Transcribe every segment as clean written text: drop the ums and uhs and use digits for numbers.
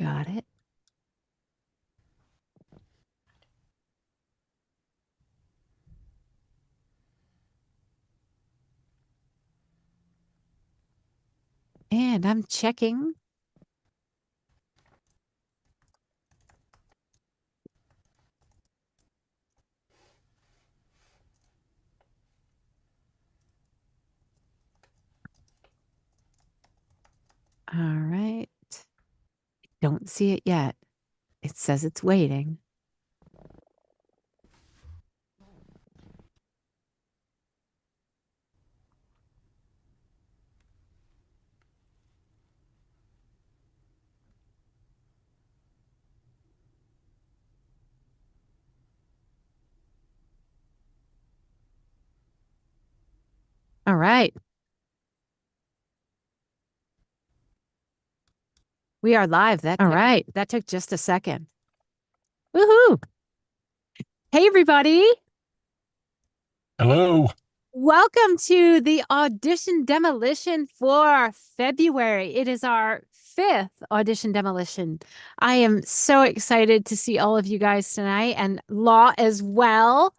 Got it. And I'm checking. All right. Don't see it yet. It says it's waiting. All right. We are live. All right. That took just a second. Woohoo. Hey, everybody. Hello. Welcome to the Audition Demolition for February. It is our 5th Audition Demolition. I am so excited to see all of you guys tonight and Law as well.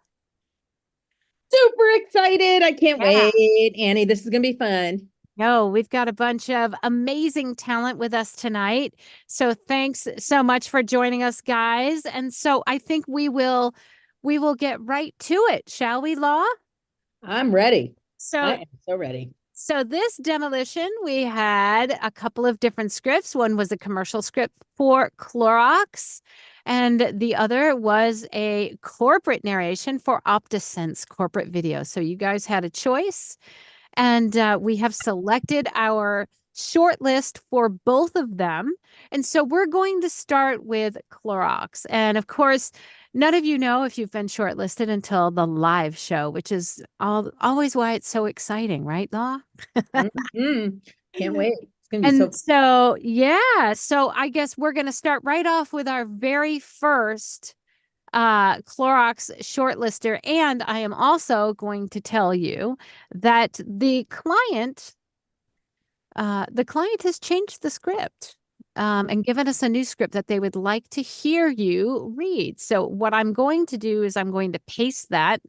Super excited. I can't wait. Annie, this is going to be fun. No, we've got a bunch of amazing talent with us tonight. So thanks so much for joining us, guys. And so I think we will get right to it, shall we, Law? I'm ready. So I am so ready. So this demolition, we had a couple of different scripts. One was a commercial script for Clorox, and the other was a corporate narration for OptiSense corporate video. So you guys had a choice, and we have selected our short list for both of them. And so we're going to start with Clorox. And of course, none of you know if you've been shortlisted until the live show, which is always why it's so exciting, right, Law? Can't wait. It's going to be And so fun. so, yeah, so I guess we're going to start right off with our very first Clorox shortlister. And I am also going to tell you that the client has changed the script and given us a new script that they would like to hear you read. So what I'm going to do is I'm going to paste that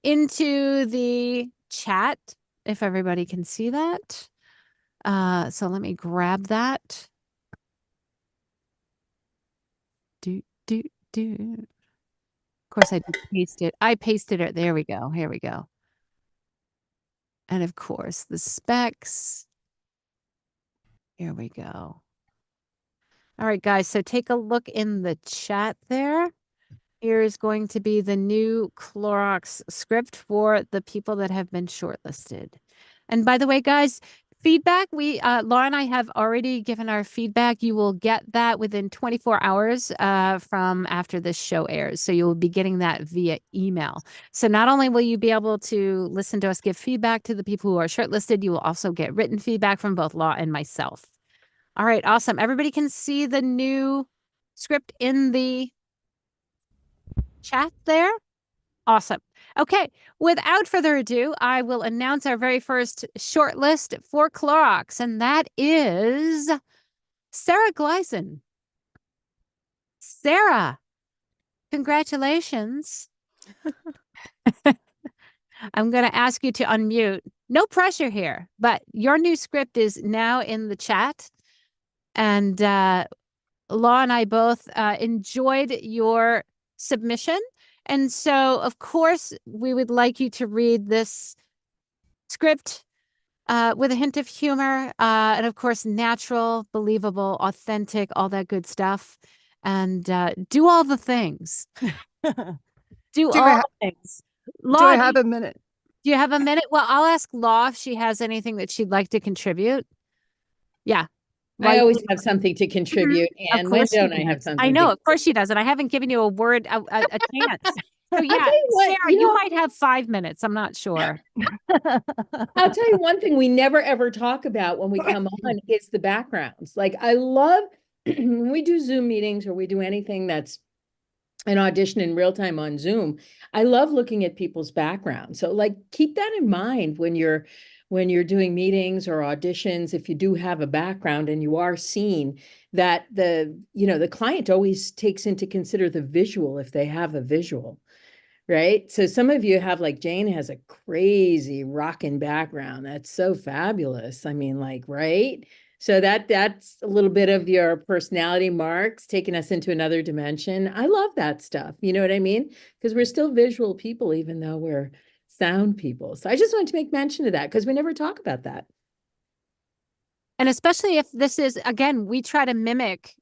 into the chat, if everybody can see that. So let me grab that. Of course, I did paste it. I pasted it. There we go. Here we go. And of course, the specs. Here we go. All right, guys. So take a look in the chat there. Here is going to be the new Clorox script for the people that have been shortlisted. And by the way, guys, feedback, Laura and I have already given our feedback. You will get that within 24 hours from after this show airs. So you will be getting that via email. So not only will you be able to listen to us give feedback to the people who are shortlisted, you will also get written feedback from both Law and myself. All right, awesome. Everybody can see the new script in the chat there? Awesome. Okay, without further ado, I will announce our very first shortlist for Clorox, and that is Sarah Gleisen. Sarah, congratulations. I'm going to ask you to unmute. No pressure here, but your new script is now in the chat. And Law and I both enjoyed your submission. And so, of course, we would like you to read this script with a hint of humor and, of course, natural, believable, authentic, all that good stuff. And do all the things. Do all the things. Law, do I have a minute? Do you have a minute? Well, I'll ask Law if she has anything that she'd like to contribio. Yeah. I always have something to contribute. And when don't I have something? I know, of course she does. And I haven't given you a word, a chance. So yeah, what, Sarah, you might have 5 minutes. I'm not sure. I'll tell you one thing we never ever talk about when we come on is the backgrounds. Like I love when we do Zoom meetings or we do anything that's an audition in real time on Zoom. I love looking at people's backgrounds. So like keep that in mind when you're when you're doing meetings or auditions, if you do have a background and you are seen, that the client always takes into consider the visual if they have a visual. Right. So some of you have, like Jane has a crazy rockin' background. That's so fabulous. I mean, like, right. So that's a little bit of your personality marks, taking us into another dimension. I love that stuff. You know what I mean? Because we're still visual people, even though we're sound people. So I just wanted to make mention of that because we never talk about that. And especially if this is, again, we try to mimic,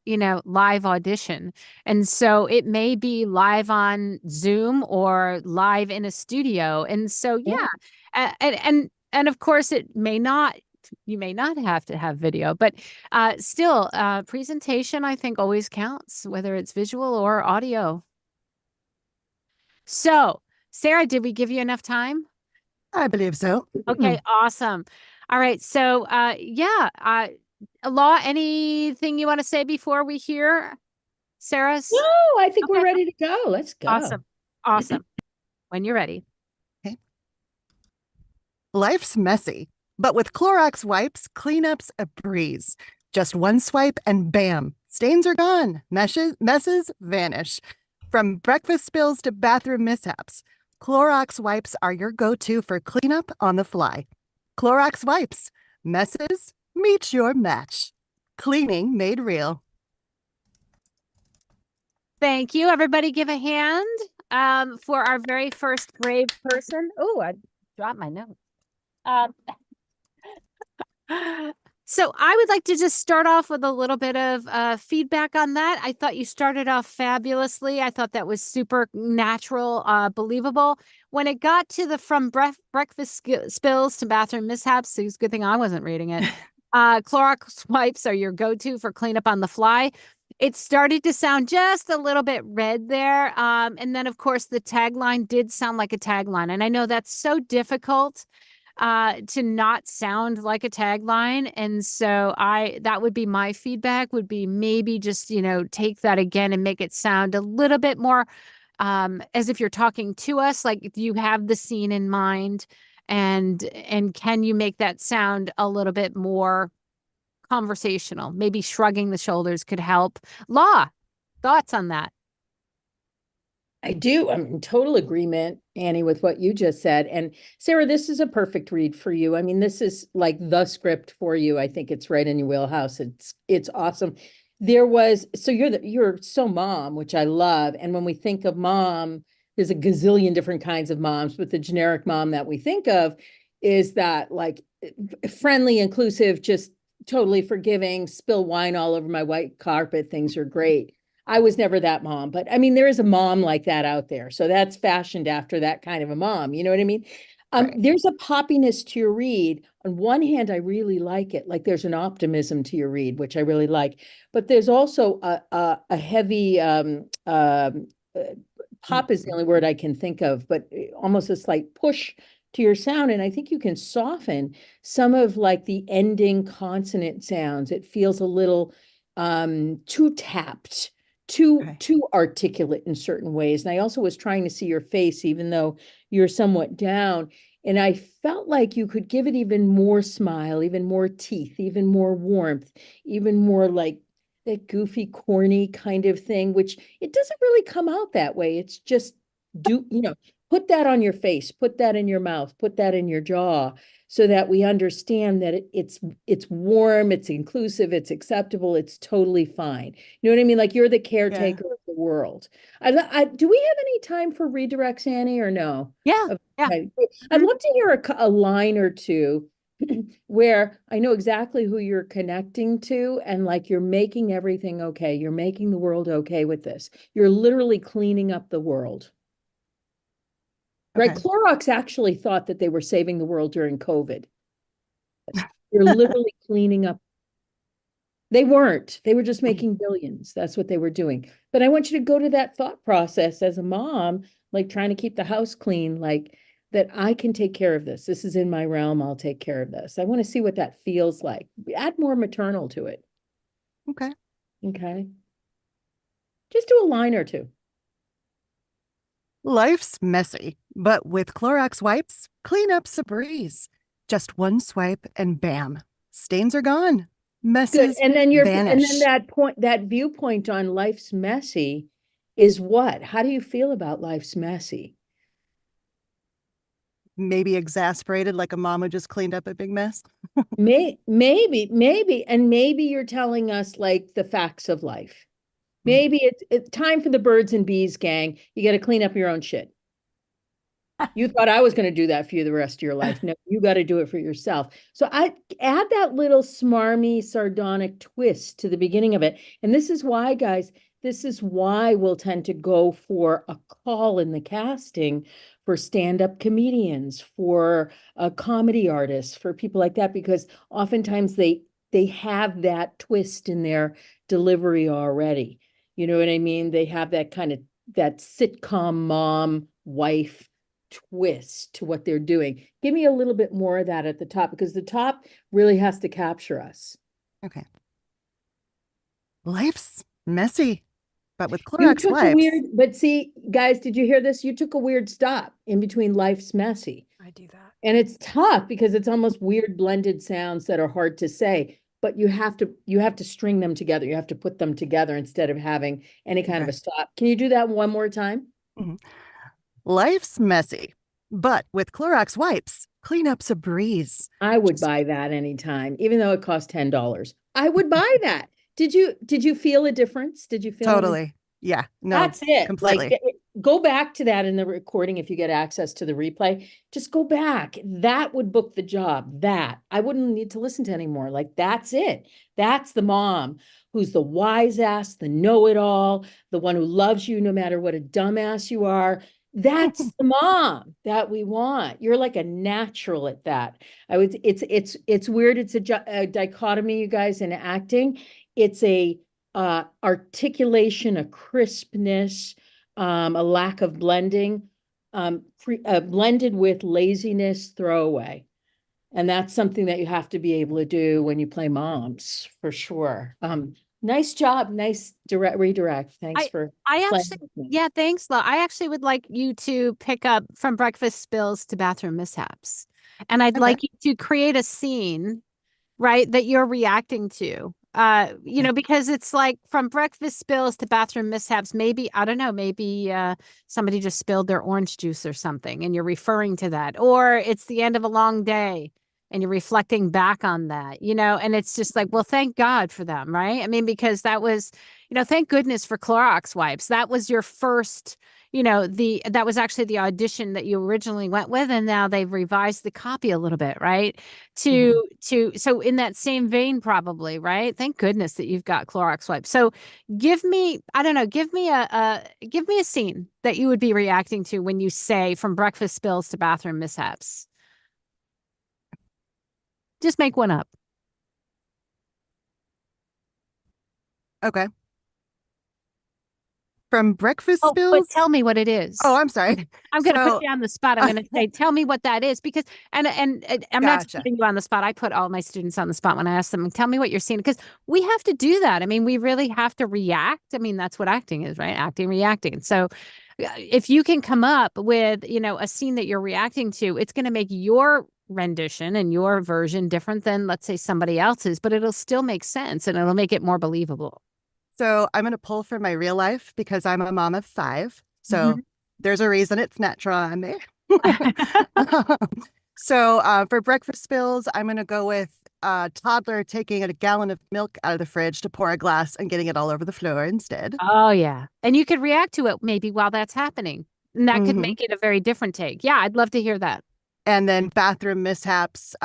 live audition. And so it may be live on Zoom or live in a studio. And so, yeah. And of course you may not have to have video, but still, presentation, I think, always counts, whether it's visual or audio. So, Sarah, did we give you enough time? I believe so. Okay, awesome. All right. So, Law, anything you want to say before we hear Sarah's? No, I think Okay. we're ready to go. Let's go. Awesome. Awesome. When you're ready. Okay. Life's messy, but with Clorox wipes, cleanup's a breeze. Just one swipe and bam, stains are gone. Messes vanish. From breakfast spills to bathroom mishaps, Clorox wipes are your go-to for cleanup on the fly. Clorox wipes. Messes meet your match. Cleaning made real. Thank you. Everybody give a hand for our very first brave person. Oh, I dropped my note. So I would like to just start off with a little bit of feedback on that. I thought you started off fabulously. I thought that was super natural, believable. When it got to the from breakfast spills to bathroom mishaps, it's a good thing I wasn't reading it. Clorox wipes are your go-to for cleanup on the fly. It started to sound just a little bit red there. And then, of course, the tagline did sound like a tagline. And I know that's so difficult to not sound like a tagline. And so that would be my feedback, would be maybe just, take that again and make it sound a little bit more as if you're talking to us, like if you have the scene in mind, and can you make that sound a little bit more conversational? Maybe shrugging the shoulders could help. Law, thoughts on that? I do. I'm in total agreement, Annie, with what you just said. And Sarah, this is a perfect read for you. I mean, this is like the script for you. I think it's right in your wheelhouse. It's awesome. So you're so mom, which I love. And when we think of mom, there's a gazillion different kinds of moms, but the generic mom that we think of is that like friendly, inclusive, just totally forgiving, spill wine all over my white carpet. Things are great. I was never that mom, but I mean, there is a mom like that out there. So that's fashioned after that kind of a mom. You know what I mean? Right. There's a poppiness to your read. On one hand, I really like it. Like there's an optimism to your read, which I really like. But there's also a heavy pop is the only word I can think of, but almost a slight push to your sound. And I think you can soften some of like the ending consonant sounds. It feels a little too tapped, too articulate in certain ways. And I also was trying to see your face, even though you're somewhat down. And I felt like you could give it even more smile, even more teeth, even more warmth, even more like that goofy, corny kind of thing, which it doesn't really come out that way. It's just put that on your face, put that in your mouth, put that in your jaw, so that we understand that it's warm, it's inclusive, it's acceptable, it's totally fine. You know what I mean? Like you're the caretaker of the world. Do we have any time for redirects, Annie, or no? Yeah. Okay. I'd love to hear a line or two where I know exactly who you're connecting to, and like you're making everything okay. You're making the world okay with this. You're literally cleaning up the world. Right. Okay. Clorox actually thought that they were saving the world during COVID. You're literally cleaning up. They weren't. They were just making billions. That's what they were doing. But I want you to go to that thought process as a mom, like trying to keep the house clean, like that I can take care of this. This is in my realm. I'll take care of this. I want to see what that feels like. Add more maternal to it. Okay. Okay. Just do a line or two. Life's messy, but with Clorox wipes, cleanup's a breeze. Just one swipe and bam, stains are gone. Good. Messes And then vanish. that viewpoint on life's messy is what? How do you feel about life's messy? Maybe exasperated like a mom who just cleaned up a big mess. Maybe, and maybe you're telling us like the facts of life. Maybe it's time for the birds and bees gang. You got to clean up your own shit. You thought I was going to do that for you the rest of your life. No, you got to do it for yourself. So I add that little smarmy, sardonic twist to the beginning of it. And this is why, guys, this is why we'll tend to go for a call in the casting for stand-up comedians, for comedy artists, for people like that, because oftentimes they have that twist in their delivery already. You know what I mean? They have that kind of that sitcom mom, wife twist to what they're doing. Give me a little bit more of that at the top, because the top really has to capture us. Okay. Life's messy, but with You Clorox took a wipes. weird, but see, guys, did you hear this? You took a weird stop in between life's messy. I do that. And it's tough because it's almost weird blended sounds that are hard to say, but you have to string them together. You have to put them together instead of having any kind of a stop. Can you do that one more time? Life's messy, but with Clorox wipes, cleanup's a breeze. I would buy that anytime, even though it costs $10. I would buy that. Did you feel a difference? Did you feel Totally. Yeah. No, that's it. completely. Like, go back to that in the recording if you get access to the replay. Just go back. That would book the job. That I wouldn't need to listen to anymore. Like, that's it. That's the mom who's the wise ass, the know-it-all, the one who loves you no matter what a dumbass you are. That's the mom that we want. You're like a natural at that. It's weird. It's a dichotomy, you guys, in acting. It's a articulation, a crispness, a lack of blending, blended with laziness, throwaway. And that's something that you have to be able to do when you play moms, for sure. Nice job. Nice redirect. Thanks for I playing actually, with me. yeah, thanks, Lo. I actually would like you to pick up from breakfast spills to bathroom mishaps. And I'd Okay. like you to create a scene, right, that you're reacting to. You know, because it's like from breakfast spills to bathroom mishaps, maybe, I don't know, maybe somebody just spilled their orange juice or something and you're referring to that. Or it's the end of a long day and you're reflecting back on that, you know, and it's just like, well, thank God for them, right? I mean, because that was, you know, thank goodness for Clorox wipes. That was your first, you know, that was actually the audition that you originally went with, and now they've revised the copy a little bit, right? So in that same vein, probably, right? Thank goodness that you've got Clorox wipes. So give me, I don't know, give me a scene that you would be reacting to when you say from breakfast spills to bathroom mishaps. Just make one up. Okay. From breakfast Oh, but spills. tell me what it is. Oh, I'm sorry. I'm going to So- put you on the spot. I'm going to say, tell me what that is, because, and I'm not Gotcha. putting you on the spot. I put all my students on the spot when I ask them, tell me what you're seeing, because we have to do that. I mean, we really have to react. I mean, that's what acting is, right? Acting, reacting. And so if you can come up with, you know, a scene that you're reacting to, it's going to make your rendition and your version different than, let's say, somebody else's, but it'll still make sense and it'll make it more believable. So I'm going to pull from my real life because I'm a mom of 5. So there's a reason it's natural on there. So for breakfast spills, I'm going to go with a toddler taking a gallon of milk out of the fridge to pour a glass and getting it all over the floor instead. Oh, yeah. And you could react to it maybe while that's happening. And that could make it a very different take. Yeah, I'd love to hear that. And then bathroom mishaps,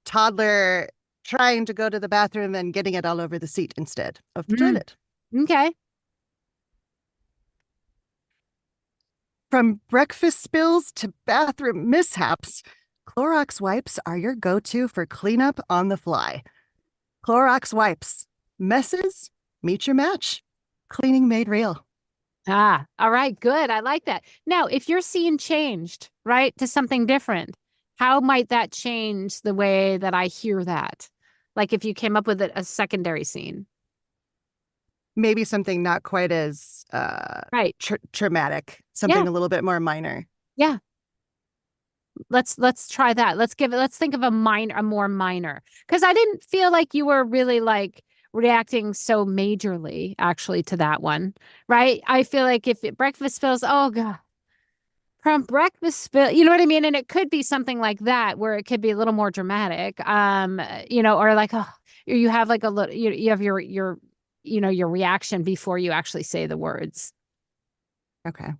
toddler trying to go to the bathroom and getting it all over the seat instead of the toilet. Okay. From breakfast spills to bathroom mishaps, Clorox wipes are your go-to for cleanup on the fly. Clorox wipes. Messes, meet your match. Cleaning made real. Ah, all right, good. I like that. Now, if your scene changed, right, to something different, how might that change the way that I hear that? Like if you came up with a secondary scene. Maybe something not quite as Right. traumatic, something a little bit more minor. Yeah. Let's try that. Let's think of a more minor. Because I didn't feel like you were really like reacting so majorly actually to that one, right? I feel like if breakfast spills, oh God, from breakfast spill, you know what I mean? And it could be something like that where it could be a little more dramatic. Or like, oh, you have like a little, you have your, your reaction before you actually say the words. Okay.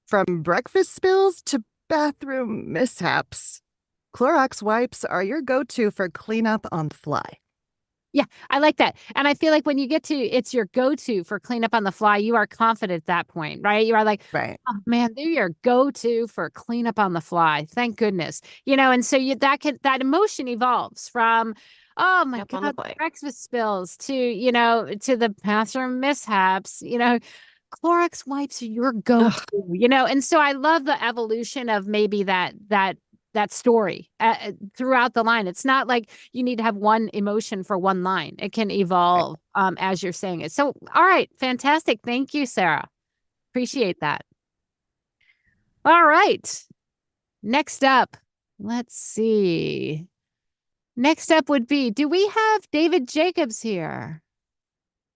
From breakfast spills to bathroom mishaps, Clorox wipes are your go-to for cleanup on the fly. Yeah, I like that. And I feel like when you get to it's your go-to for cleanup on the fly, you are confident at that point, right? You are like, Right. oh man, they're your go-to for cleanup on the fly. Thank goodness. And so that emotion evolves from, oh my Yep, on the God, fly. breakfast spills to, to the bathroom mishaps, Clorox wipes are your go-to, and so I love the evolution of maybe that story throughout the line. It's not like you need to have one emotion for one line. It can evolve as you're saying it. So, all right, fantastic. Thank you, Sarah. Appreciate that. All right. Next up, let's see. Next up would be, do we have David Jacobs here?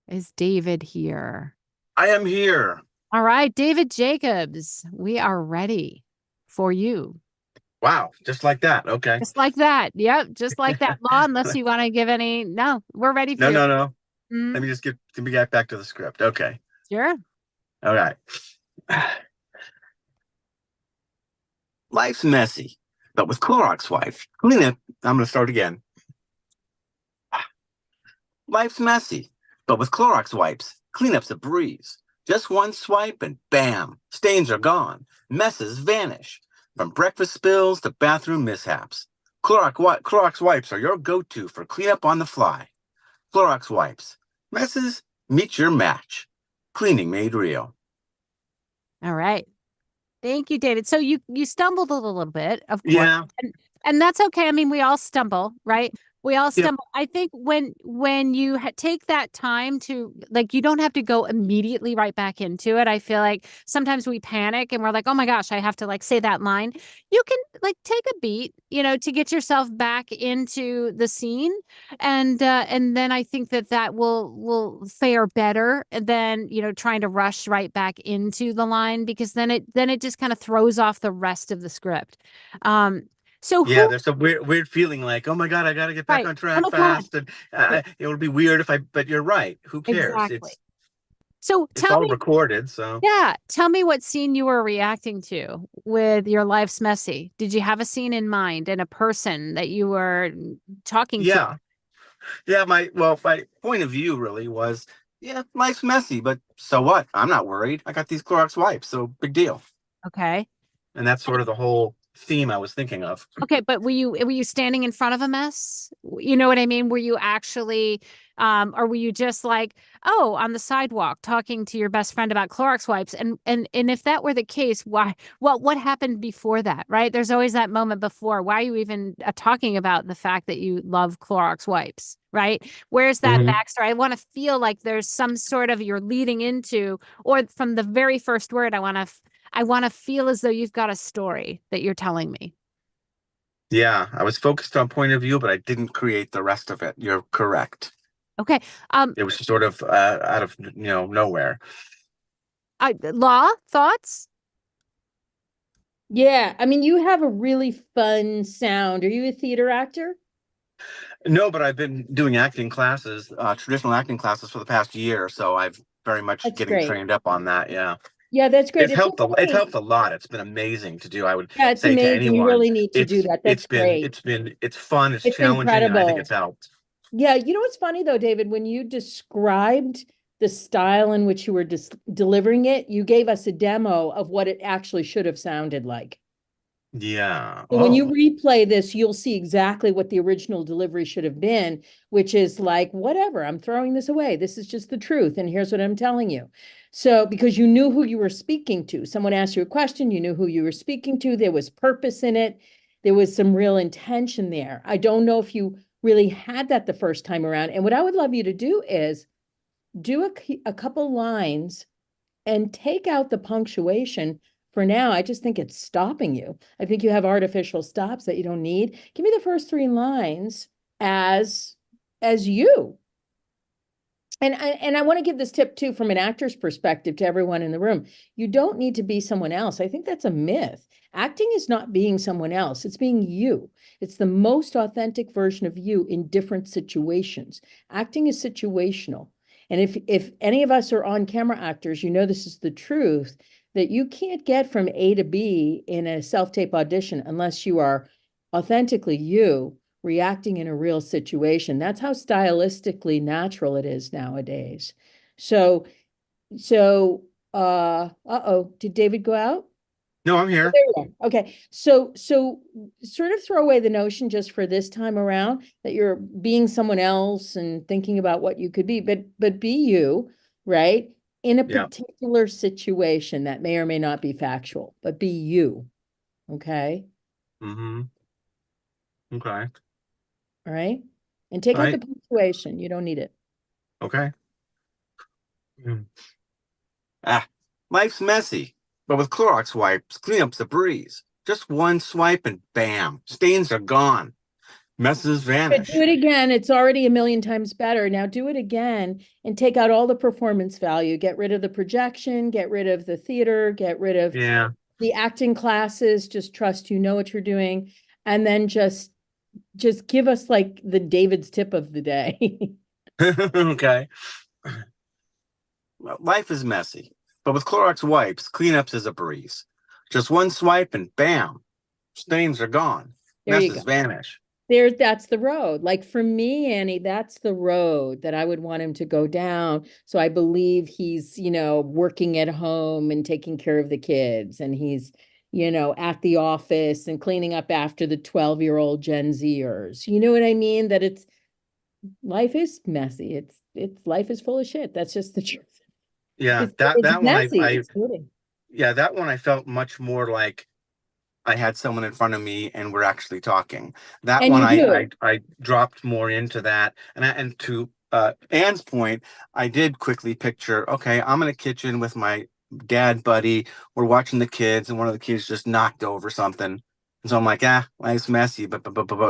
Is David here? I am here. All right, David Jacobs, we are ready for you. Wow, just like that. Okay. Just like that. Yep, just like that. Law, unless you want to give any. No, we're ready for No, you. no, no. Mm, Let me just let me get back to the script. Okay. sure. All right. Life's messy, but with Clorox wipes, clean it. I'm going to start again. Life's messy, but with Clorox wipes, cleanup's a breeze. Just one swipe and bam, stains are gone, messes vanish. From breakfast spills to bathroom mishaps, Clorox wipes are your go-to for cleanup on the fly. Clorox wipes, messes meet your match. Cleaning made real. All right. Thank you, David. So you stumbled a little bit, of course. Yeah. And that's okay. I mean, we all stumble, right? We all Yep. stumble. I think when you take that time to, like, you don't have to go immediately right back into it. I feel like sometimes we panic and we're like, oh my gosh, I have to like say that line. You can like take a beat, to get yourself back into the scene, and then I think that will fare better than trying to rush right back into the line, because then it just kind of throws off the rest of the script. So Yeah, who, there's a weird feeling like, oh my God, I got to get back right? on Oh track my God. fast. And it would be weird but you're right. Who cares? Exactly. So It's tell all me, recorded. So yeah, tell me what scene you were reacting to with your Life's Messy. Did you have a scene in mind and a person that you were talking to? yeah. Yeah, my point of view really was, yeah, life's messy, but so what? I'm not worried. I got these Clorox wipes, so big deal. Okay. And that's sort of the whole theme I was thinking of. Okay, but were you standing in front of a mess? You know what I mean? Were you actually or were you just like, oh, on the sidewalk talking to your best friend about Clorox wipes? And if that were the case, why what happened before that, right? There's always that moment before. Why are you even talking about the fact that you love Clorox wipes, right? Where's that backstory? I want to feel like there's some sort of you're leading into, or from the very first word, I want to feel as though you've got a story that you're telling me. Yeah, I was focused on point of view, but I didn't create the rest of it. You're correct. Okay. It was sort of out of nowhere. Law, thoughts? Yeah, I mean, you have a really fun sound. Are you a theater actor? No, but I've been doing acting classes, traditional acting classes for the past year, so I've very much That's getting great. trained up on that. Yeah. Yeah, that's great. It's helped a lot. It's been amazing to do. I would Yeah, it's say to amazing. You anyone, really need to do that. That's great. It's fun, it's It's challenging, and I think incredible. it's helped. Yeah, you know what's funny though, David, when you described the style in which you were delivering it, you gave us a demo of what it actually should have sounded like. Yeah. So when you replay this, you'll see exactly what the original delivery should have been, which is like, whatever, I'm throwing this away. This is just the truth. And here's what I'm telling you. So because you knew who you were speaking to, someone asked you a question, you knew who you were speaking to, there was purpose in it. There was some real intention there. I don't know if you really had that the first time around. And what I would love you to do is do a couple lines and take out the punctuation for now, I just think it's stopping you. I think you have artificial stops that you don't need. Give me the first 3 lines as you. And I want to give this tip too from an actor's perspective to everyone in the room. You don't need to be someone else. I think that's a myth. Acting is not being someone else. It's being you. It's the most authentic version of you in different situations. Acting is situational. And if any of us are on-camera actors, you know this is the truth, that you can't get from A to B in a self-tape audition unless you are authentically you, reacting in a real situation. That's how stylistically natural it is nowadays. So, uh-oh, did David go out? No, I'm here. There we are. Okay. So sort of throw away the notion just for this time around that you're being someone else and thinking about what you could be, but be you, right? In a Yeah. particular situation that may or may not be factual, but be you. Okay. Mm-hmm. Okay. All right. And take out the Right. punctuation. You don't need it. Okay. Life's messy, but with Clorox wipes, cleanup's a breeze. Just one swipe and bam, stains are gone. Messes vanish. Do it again. It's already a million times better. Now do it again and take out all the performance value. Get rid of the projection, get rid of the theater, get rid of Yeah. the acting classes. Just trust you know what you're doing. And then just give us like the David's tip of the day. Okay. Well, life is messy, but with Clorox wipes, cleanups is a breeze. Just one swipe and bam, stains are gone. There you Messes go. vanish. That's the road. Like for me, Annie, that's the road that I would want him to go down. So I believe he's, working at home and taking care of the kids, and he's, at the office and cleaning up after the 12-year-old Gen Zers. You know what I mean? That life is messy. It's life is full of shit. That's just the truth. Yeah, It's that one messy. I It's good. yeah, that one I felt much more like I had someone in front of me and we're actually talking. That And one you do. I dropped more into that. And to Anne's point, I did quickly picture, okay, I'm in a kitchen with my dad buddy. We're watching the kids, and one of the kids just knocked over something. And so I'm like, life's messy, but.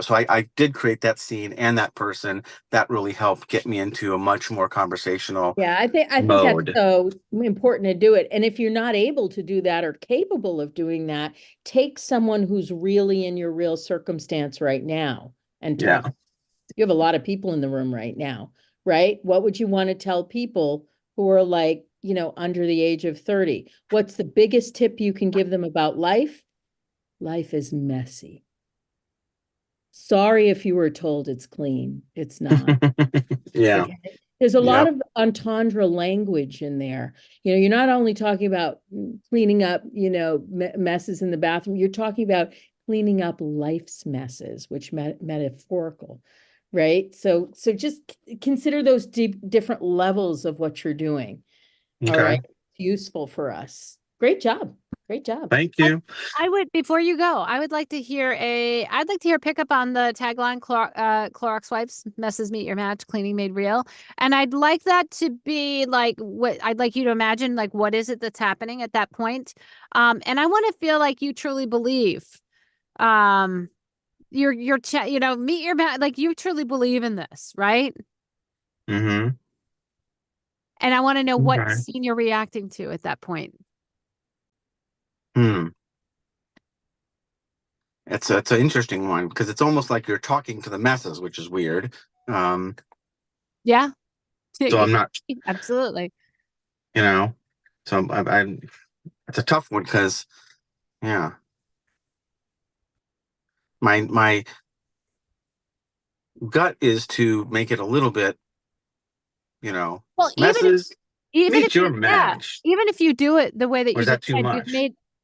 So I did create that scene and that person. That really helped get me into a much more conversational Yeah, I think that's mode. so important to do it. And if you're not able to do that or capable of doing that, take someone who's really in your real circumstance right now and talk. Yeah. You have a lot of people in the room right now, right? What would you want to tell people who are like, under the age of 30? What's the biggest tip you can give them about life? Life is messy. Sorry if you were told it's clean. It's not. Yeah. Okay. There's a lot Yep. of entendre language in there. You're not only talking about cleaning up, messes in the bathroom. You're talking about cleaning up life's messes, which metaphorical, right? So just consider those different levels of what you're doing. All Okay. right. It's useful for us. Great job. Great job. Thank you. I would, before you go, I'd like to hear a pickup on the tagline, Clorox wipes, messes meet your match, cleaning made real. And I'd like that to be like what I'd like you to imagine, like, what is it that's happening at that point? And I want to feel like you truly believe, meet your match, like you truly believe in this, right? Mm-hmm. And I want to know what Okay. scene you're reacting to at that point. It's an interesting one because it's almost like you're talking to the messes, which is weird. Yeah. So I'm not, Absolutely. so I'm it's a tough one because, yeah, my gut is to make it a little bit, Well, messes even meet if your you, match. even if you do it the way that Or you is that just too said, much?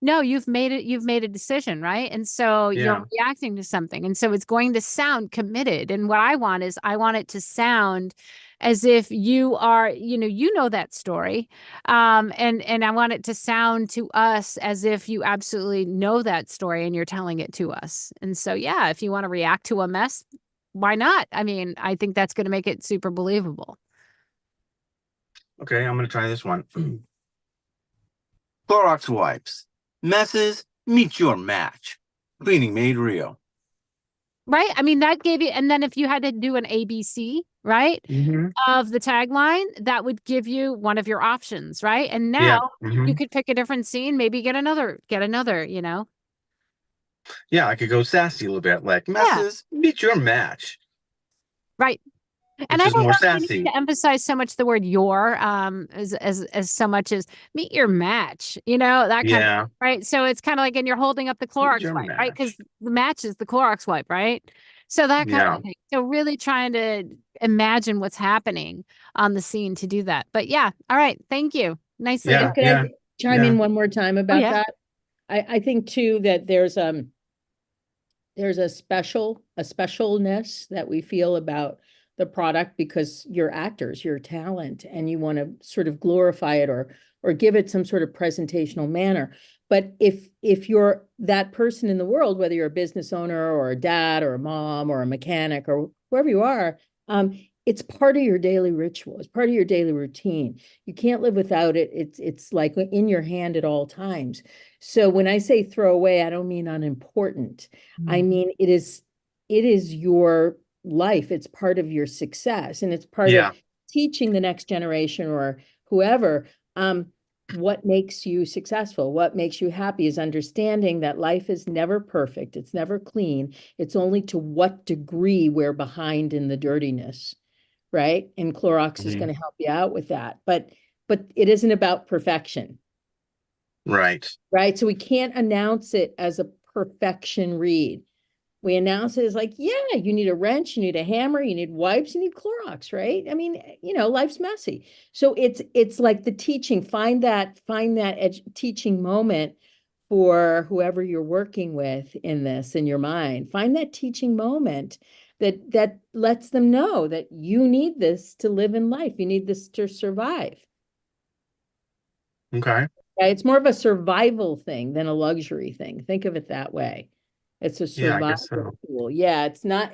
you've made a decision, right? And so Yeah. you're reacting to something. And so it's going to sound committed. And what I want is I want it to sound as if you are, that story. And I want it to sound to us as if you absolutely know that story and you're telling it to us. And so, yeah, if you want to react to a mess, why not? I mean, I think that's going to make it super believable. Okay, I'm going to try this one. Clorox wipes. Messes, meet your match. Cleaning made real. Right? I mean, that gave you, and then if you had to do an ABC, right, of the tagline, that would give you one of your options, right? And now you could pick a different scene, maybe get another, you know? Yeah, I could go sassy a little bit, like, Yeah. Messes, meet your match. Right. And Which I is don't more know if we sassy. need to emphasize so much the word your, as so much as meet your match, you know, that kind of, right? So it's kind of like, and you're holding up the Clorox your wipe, right? Because match. the match is the Clorox wipe, right? So that kind Yeah. of thing. So really trying to imagine what's happening on the scene to do that. But yeah, all right. Thank you. Nicely Yeah. done. Could I chime in one more time about yeah. that? I think too that there's a specialness that we feel about the product because you're actors, you're talent, and you want to sort of glorify it or give it some sort of presentational manner. But if you're that person in the world, whether you're a business owner or a dad or a mom or a mechanic or whoever you are, it's part of your daily ritual. It's part of your daily routine. You can't live without it. It's like in your hand at all times. So when I say throw away, I don't mean unimportant. I mean, it is your life. It's part of your success, and it's part of teaching the next generation or whoever what makes you successful, what makes you happy is understanding that life is never perfect. It's never clean. It's only to what degree we're behind in the dirtiness, right? And Clorox is going to help you out with that. But it isn't about perfection. Right. Right. So we can't announce it as a perfection read. We announce it as like, yeah, you need a wrench, you need a hammer, you need wipes, you need Clorox, right? I mean, you know, life's messy. So it's like the teaching, find that teaching moment for whoever you're working with in this, in your mind. Find that teaching moment that lets them know that you need this to live in life. You need this to survive. Okay. It's more of a survival thing than a luxury thing. Think of it that way. It's a survival tool. Yeah, it's not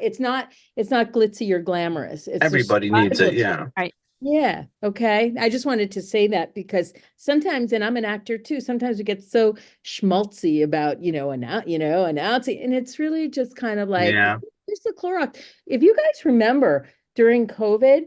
glitzy or glamorous. It's everybody needs it. Yeah. Right. Yeah. Okay. I just wanted to say that because sometimes, and I'm an actor too, sometimes we get so schmaltzy about, announcing, and it's really just kind of like, here's the Clorox. If you guys remember during COVID,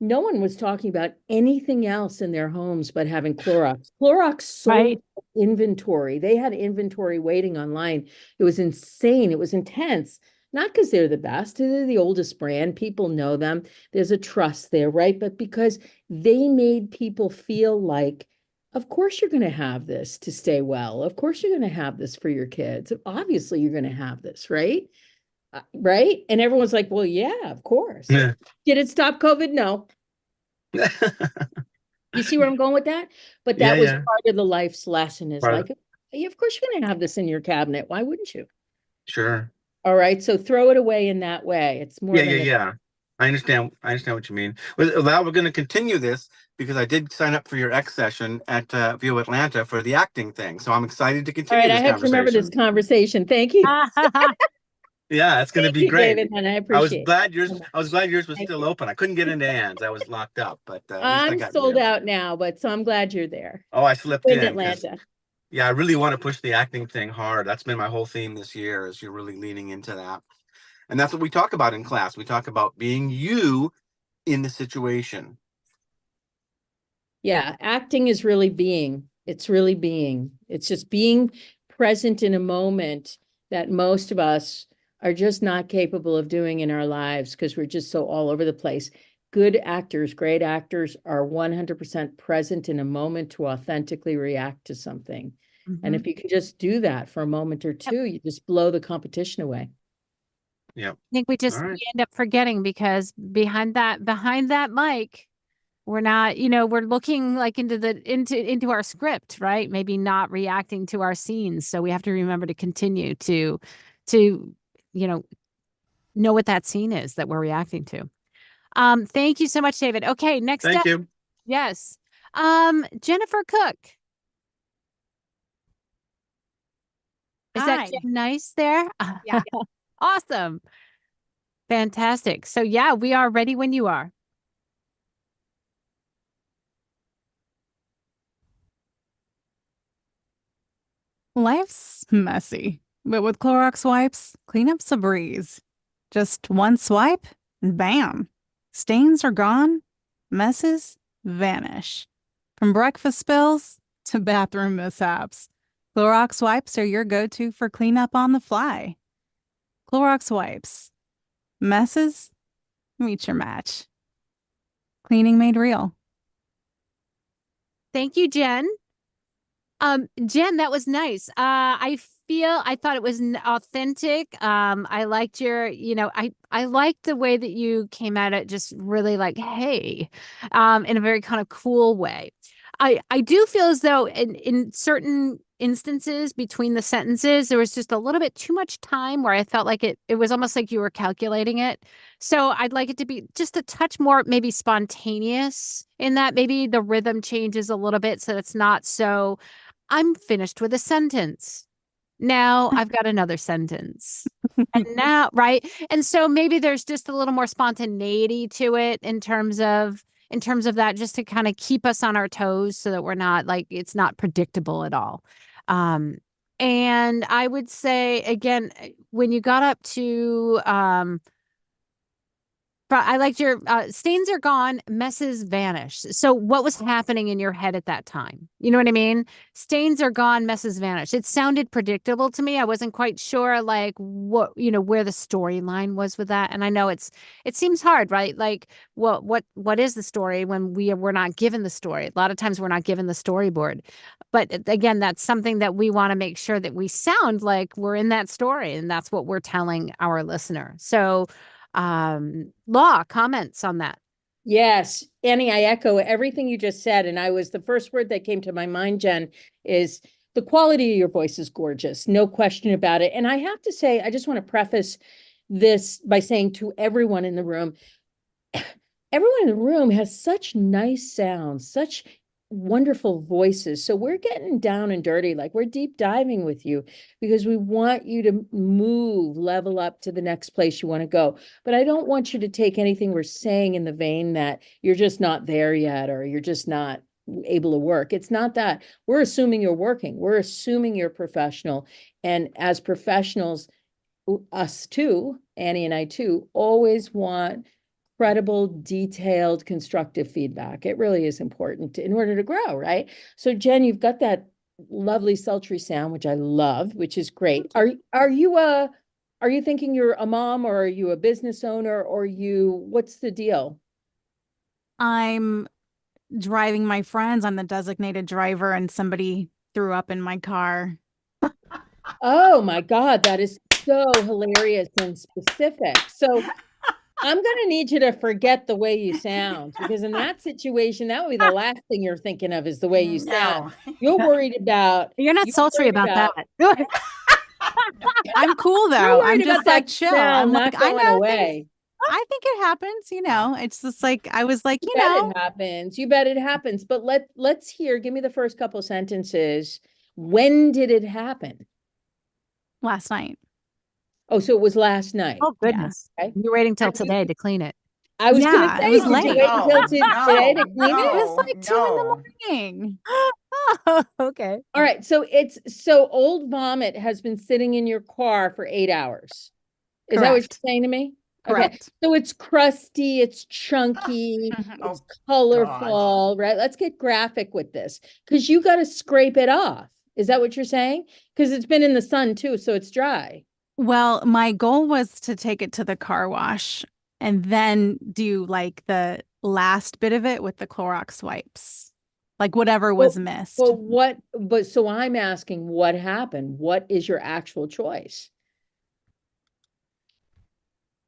no one was talking about anything else in their homes but having Clorox. Clorox sold inventory. They had inventory waiting online. It was insane. It was intense. Not because they're the best, they're the oldest brand. People know them. There's a trust there, right? But because they made people feel like, of course you're going to have this to stay well. Of course you're going to have this for your kids. Obviously you're going to have this, right? Right? And everyone's like, well, yeah, of course. Did it stop COVID? No. You see where I'm going with that? But that was part of the life's lesson is like, yeah, of course you're going to have this in your cabinet. Why wouldn't you? Sure. All right. So throw it away in that way. It's more Yeah. I understand what you mean. Well, we're going to continue this because I did sign up for your X session at VO Atlanta for the acting thing. So I'm excited to continue this conversation. I have to remember this conversation. Thank you. Yeah, it's going to be great. David, and I appreciate I was glad yours was still open. I couldn't get into Ann's. I was locked up, but I'm sold out now, but so I'm glad you're there. Oh, I slipped in Atlanta. Yeah, I really want to push the acting thing hard. That's been my whole theme this year is you're really leaning into that. And that's what we talk about in class. We talk about being you in the situation. Yeah, acting is really being. It's really being. It's just being present in a moment that most of us are just not capable of doing in our lives because we're just so all over the place. Good actors, great actors are 100% present in a moment to authentically react to something. And if you can just do that for a moment or two, you just blow the competition away. Yeah. I think we end up forgetting because behind that mic, we're not, we're looking like into our script, right? Maybe not reacting to our scenes. So we have to remember to continue to know what that scene is that we're reacting to. Thank you so much, David. Okay, next up. Thank you. Yes. Jennifer Cook. Is that Jim Nice there? Yeah. Awesome. Fantastic. So yeah, we are ready when you are. Life's messy, but with Clorox wipes, cleanup's a breeze. Just one swipe, and bam. Stains are gone, messes vanish. From breakfast spills to bathroom mishaps, Clorox wipes are your go-to for cleanup on the fly. Clorox wipes. Messes, meet your match. Cleaning made real. Thank you, Jen. Jen, that was nice. I thought it was authentic. I liked your, I liked the way that you came at it, just really like, hey, in a very kind of cool way. I do feel as though in certain instances between the sentences, there was just a little bit too much time where I felt like it was almost like you were calculating it. So I'd like it to be just a touch more maybe spontaneous in that maybe the rhythm changes a little bit so it's not so I'm finished with a sentence. Now I've got another sentence. And now, right? And so maybe there's just a little more spontaneity to it in terms of that, just to kind of keep us on our toes so that we're not like it's not predictable at all. And I would say again, when you got up to I liked your stains are gone, messes vanish. So what was happening in your head at that time? You know what I mean? Stains are gone, messes vanish. It sounded predictable to me. I wasn't quite sure like what, where the storyline was with that. And I know it seems hard, right? Like what is the story when we're not given the story? A lot of times we're not given the storyboard. But again, that's something that we want to make sure that we sound like we're in that story, and that's what we're telling our listener. So Law, comments on that? Yes, Annie, I echo everything you just said. And the first word that came to my mind, Jen, is the quality of your voice is gorgeous. No question about it. And I have to say, I just want to preface this by saying to everyone in the room, everyone in the room has such nice sounds, such wonderful voices. So we're getting down and dirty, like we're deep diving with you because we want you to level up to the next place you want to go. But I don't want you to take anything we're saying in the vein that you're just not there yet, or you're just not able to work. It's not that. We're assuming you're working. We're assuming you're professional. And as professionals, us too, Annie and I too, always want credible, detailed, constructive feedback. It really is important in order to grow, right? So Jen, you've got that lovely sultry sound, which I love, which is great. Are you thinking you're a mom, or are you a business owner, or what's the deal? I'm driving my friends. I'm the designated driver, and somebody threw up in my car. Oh my God, that is so hilarious and specific. So I'm going to need you to forget the way you sound, because in that situation, that would be the last thing you're thinking of is the way you sound. You're worried about. You're not sultry about that. I'm cool though. I'm just like chill. I'm like, I know away. I think it happens, it's just like, I was like, it happens. You bet it happens. But let's hear, give me the first couple sentences. When did it happen? Last night. Oh, so it was last night. Oh, goodness. Yeah. Okay. You're waiting till today to clean it. I was going to say, it was did late. you wait until today to clean it? It was like 2 in the morning. Oh, okay. All right. So Old Vomit has been sitting in your car for 8 hours. Is that what you're saying to me? Correct. Okay. So it's crusty, it's chunky, it's colorful, right? Let's get graphic with this, because you got to scrape it off. Is that what you're saying? Because it's been in the sun too, so it's dry. Well, my goal was to take it to the car wash and then do like the last bit of it with the Clorox wipes, like whatever was missed. So I'm asking, what happened? What is your actual choice?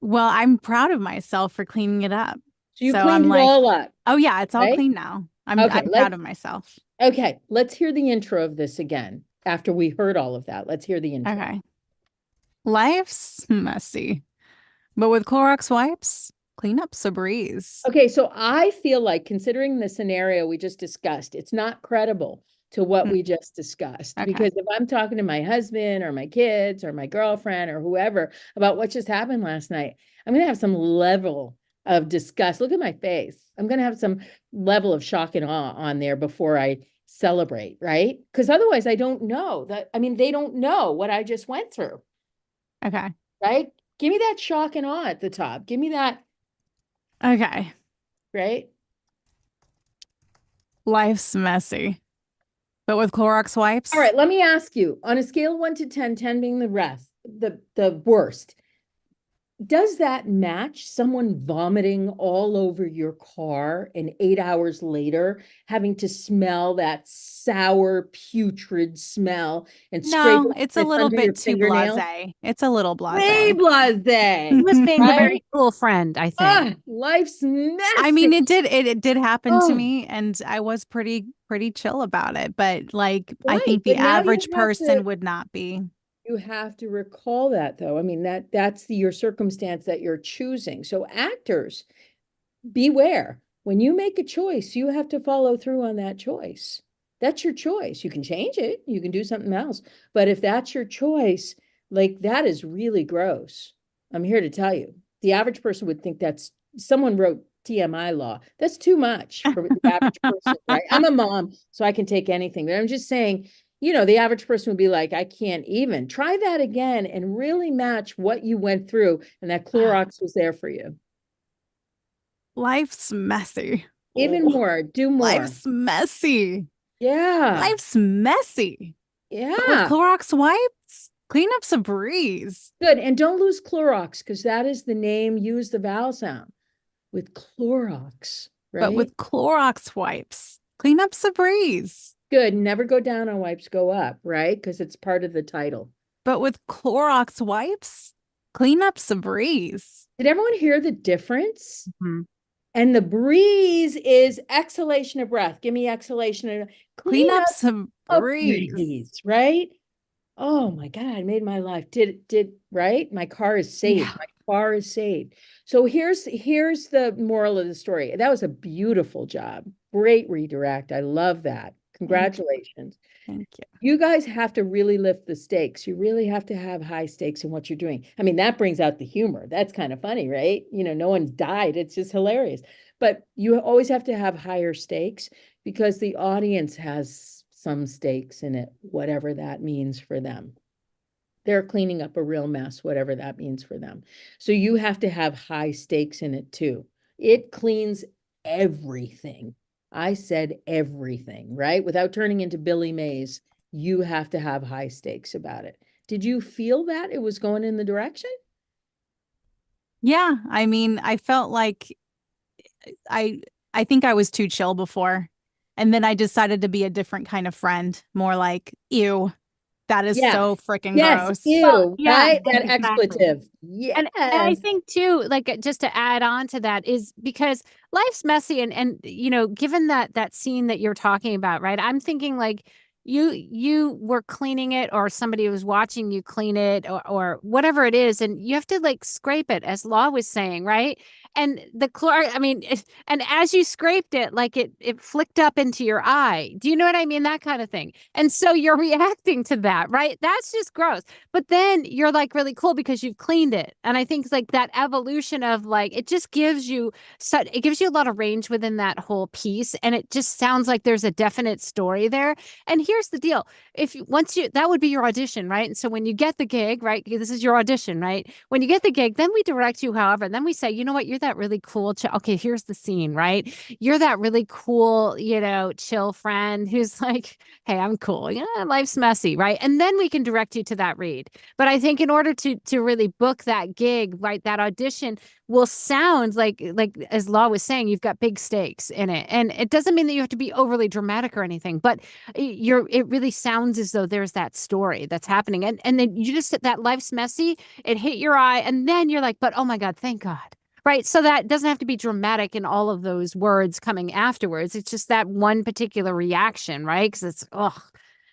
Well, I'm proud of myself for cleaning it up. So you cleaned it all up. Oh yeah, it's all right? clean now. I'm proud of myself. Okay, let's hear the intro of this again. After we heard all of that, let's hear the intro. Okay. Life's messy, but with Clorox wipes, cleanup's a breeze. Okay, so I feel like, considering the scenario we just discussed, it's not credible to what we just discussed. Okay. Because if I'm talking to my husband or my kids or my girlfriend or whoever about what just happened last night, I'm going to have some level of disgust. Look at my face. I'm going to have some level of shock and awe on there before I celebrate, right? Because otherwise I don't know that. I mean, they don't know what I just went through, Okay. right? Give me that shock and awe at the top. Give me that, Okay. right? Life's messy. But with Clorox wipes? All right, let me ask you, on a scale of 1 to 10, 10 being the worst, does that match someone vomiting all over your car and 8 hours later having to smell that sour, putrid smell and scrape No, off it's a bits little under your bit too fingernail? blasé. It's a little Way blasé. blasé. He was being a very Right? cool friend, I think. Ah, life's messy. I mean, it did happen to Oh. me, and I was pretty chill about it. But like, I Right, think the but now you average have person to- would not be. You have to recall that, though. I mean, that's your circumstance that you're choosing. So actors, beware. When you make a choice, you have to follow through on that choice. That's your choice. You can change it. You can do something else. But if that's your choice, like that is really gross. I'm here to tell you. The average person would think someone wrote TMI law. That's too much for the average person, right? I'm a mom, so I can take anything. But I'm just saying, the average person would be like, I can't even. Try that again and really match what you went through. And that Clorox was there for you. Life's messy. Even more, do more. Life's messy. Yeah. Life's messy. But with Yeah. Clorox wipes, cleanup's a breeze. Good. And don't lose Clorox because that is the name. Use the vowel sound with Clorox, right? But with Clorox wipes, cleanup's a breeze. Good. Never go down on wipes, go up, right? Because it's part of the title. But with Clorox wipes, cleanup's a breeze. Did everyone hear the difference? Mhm. And the breeze is exhalation of breath. Give me exhalation and Cleanup's a a breeze. breeze, right? Oh my God, I made my life. Right? My car is saved. Yeah. My car is saved. So here's the moral of the story. That was a beautiful job. Great redirect. I love that. Congratulations. Thank you. You guys have to really lift the stakes. You really have to have high stakes in what you're doing. I mean, that brings out the humor. That's kind of funny, right? No one's died. It's just hilarious. But you always have to have higher stakes because the audience has some stakes in it, whatever that means for them. They're cleaning up a real mess, whatever that means for them. So you have to have high stakes in it too. It cleans everything. I said everything, right? Without turning into Billy Mays, you have to have high stakes about it. Did you feel that it was going in the direction? Yeah, I mean, I felt like I think I was too chill before. And then I decided to be a different kind of friend, more like, ew, that is Yeah. so freaking Yes, gross. ew, Well, yeah, right? That exactly. expletive. Yes. And I think too, like just to add on to that is because life's messy and given that scene that you're talking about, right? I'm thinking like you were cleaning it or somebody was watching you clean it or whatever it is, and you have to like scrape it, as Law was saying, right? And and as you scraped it, like it flicked up into your eye. Do you know what I mean? That kind of thing. And so you're reacting to that, right? That's just gross. But then you're like really cool because you've cleaned it. And I think it's like that evolution of like, it just gives you a lot of range within that whole piece. And it just sounds like there's a definite story there. And here's the deal. That would be your audition, right? And so when you get the gig, right, this is your audition, right? When you get the gig, then we direct you, however, and then we say, you know what, you're that really cool. Okay, here's the scene, right? You're that really cool, chill friend who's like, hey, I'm cool. Yeah, life's messy, right? And then we can direct you to that read. But I think in order to really book that gig, right, that audition will sound like as Law was saying, you've got big stakes in it. And it doesn't mean that you have to be overly dramatic or anything, but it really sounds as though there's that story that's happening. And then you just that life's messy, it hit your eye, and then you're like, but oh my God, thank God. Right. So that doesn't have to be dramatic in all of those words coming afterwards. It's just that one particular reaction, right? Because it's,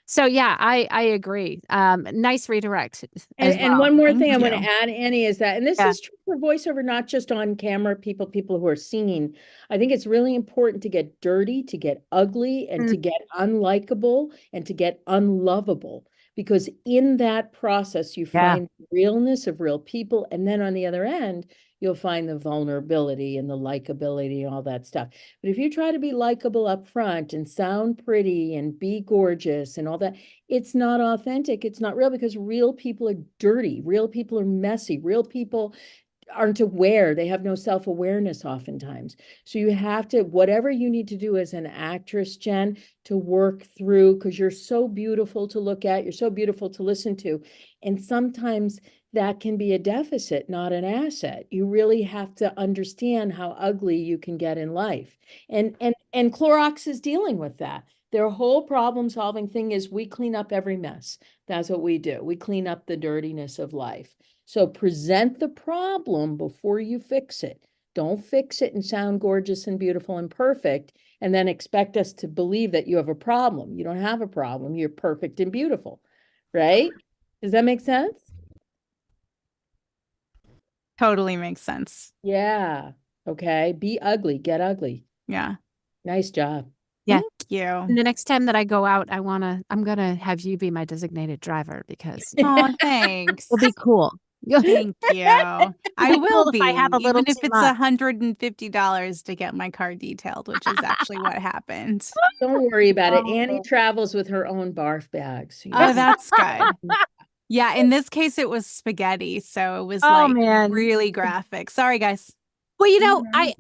So yeah, I agree. Nice redirect. And one more thing I Thank want to add, Annie, is that, and this is true for voiceover, not just on camera, people who are singing. I think it's really important to get dirty, to get ugly, and to get unlikable, and to get unlovable. because in that process, you Yeah. find the realness of real people. And then on the other end, you'll find the vulnerability and the likability and all that stuff. But if you try to be likable up front and sound pretty and be gorgeous and all that, it's not authentic. It's not real, because real people are dirty. Real people are messy. Real people aren't aware. They have no self-awareness oftentimes. So you have to, whatever you need to do as an actress, Jen, to work through, because you're so beautiful to look at, you're so beautiful to listen to. And sometimes that can be a deficit, not an asset. You really have to understand how ugly you can get in life. And Clorox is dealing with that. Their whole problem-solving thing is we clean up every mess. That's what we do. We clean up the dirtiness of life. So present the problem before you fix it. Don't fix it and sound gorgeous and beautiful and perfect, and then expect us to believe that you have a problem. You don't have a problem. You're perfect and beautiful, right? Does that make sense? Totally makes sense. Yeah. Okay. Be ugly. Get ugly. Yeah. Nice job. Yeah. Thank you. And the next time that I go out, I'm gonna have you be my designated driver, because Oh, thanks. it'll be cool. Thank you. I be will cool if be, I have a little even if too it's much. $150 to get my car detailed, which is actually what happened. Don't worry about it. Oh. Annie travels with her own barf bags. So Oh, that's good. Yeah, in this case, it was spaghetti, so it was Oh, like man. really graphic. Sorry, guys. Well, you know, Alright.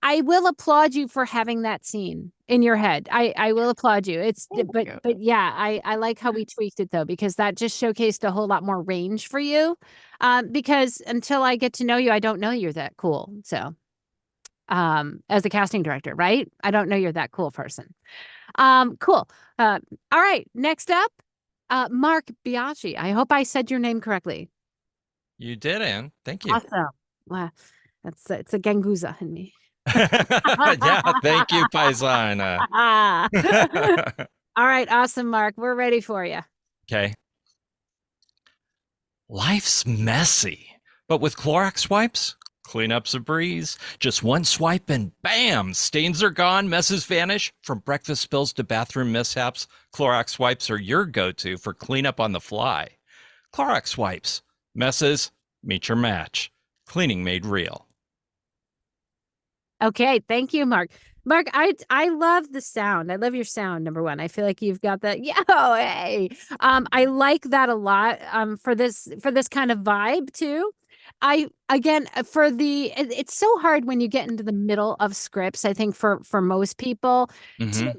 I will applaud you for having that scene in your head. I will applaud you. Thank But you. yeah, I like how we tweaked it though, because that just showcased a whole lot more range for you. Because until I get to know you, I don't know you're that cool. So, as a casting director, right? I don't know you're that cool person. Cool. All right. Next up, Mark Biaggi. I hope I said your name correctly. You did, Anne. Thank you. Awesome. Wow. It's a Ganguzza in me. Yeah, thank you, Paisana. All right, awesome, Mark. We're ready for you. Okay. Life's messy, but with Clorox wipes, cleanup's a breeze. Just one swipe and bam, stains are gone, messes vanish. From breakfast spills to bathroom mishaps, Clorox wipes are your go-to for cleanup on the fly. Clorox wipes, messes, meet your match. Cleaning made real. Okay, thank you, Mark. Mark, I love the sound. I love your sound, number one. I feel like you've got that. Yeah, hey. I like that a lot. For this kind of vibe too. It's so hard when you get into the middle of scripts, I think for most people to Mhm.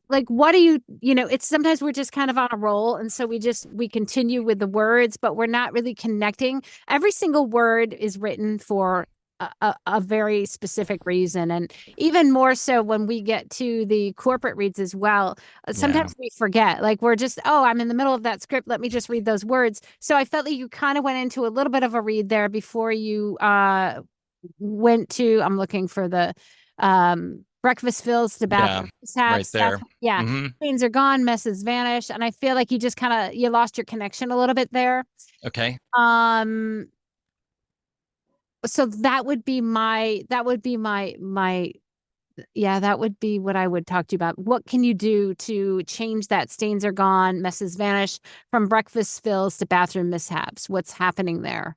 like what do you know, it's sometimes we're just kind of on a roll, and so we continue with the words, but we're not really connecting. Every single word is written for a very specific reason, and even more so when we get to the corporate reads as well. Sometimes we forget, like we're just, oh, I'm in the middle of that script, let me just read those words. So I felt like you kind of went into a little bit of a read there before you went to, I'm looking for the breakfast fills to bathroom right mishaps. there. Yeah, Mhm. stains are gone, messes vanish, and I feel like you just kind of you lost your connection a little bit there. Okay. So that would be my yeah, that would be what I would talk to you about. What can you do to change that? Stains are gone, messes vanish, from breakfast spills to bathroom mishaps. What's happening there?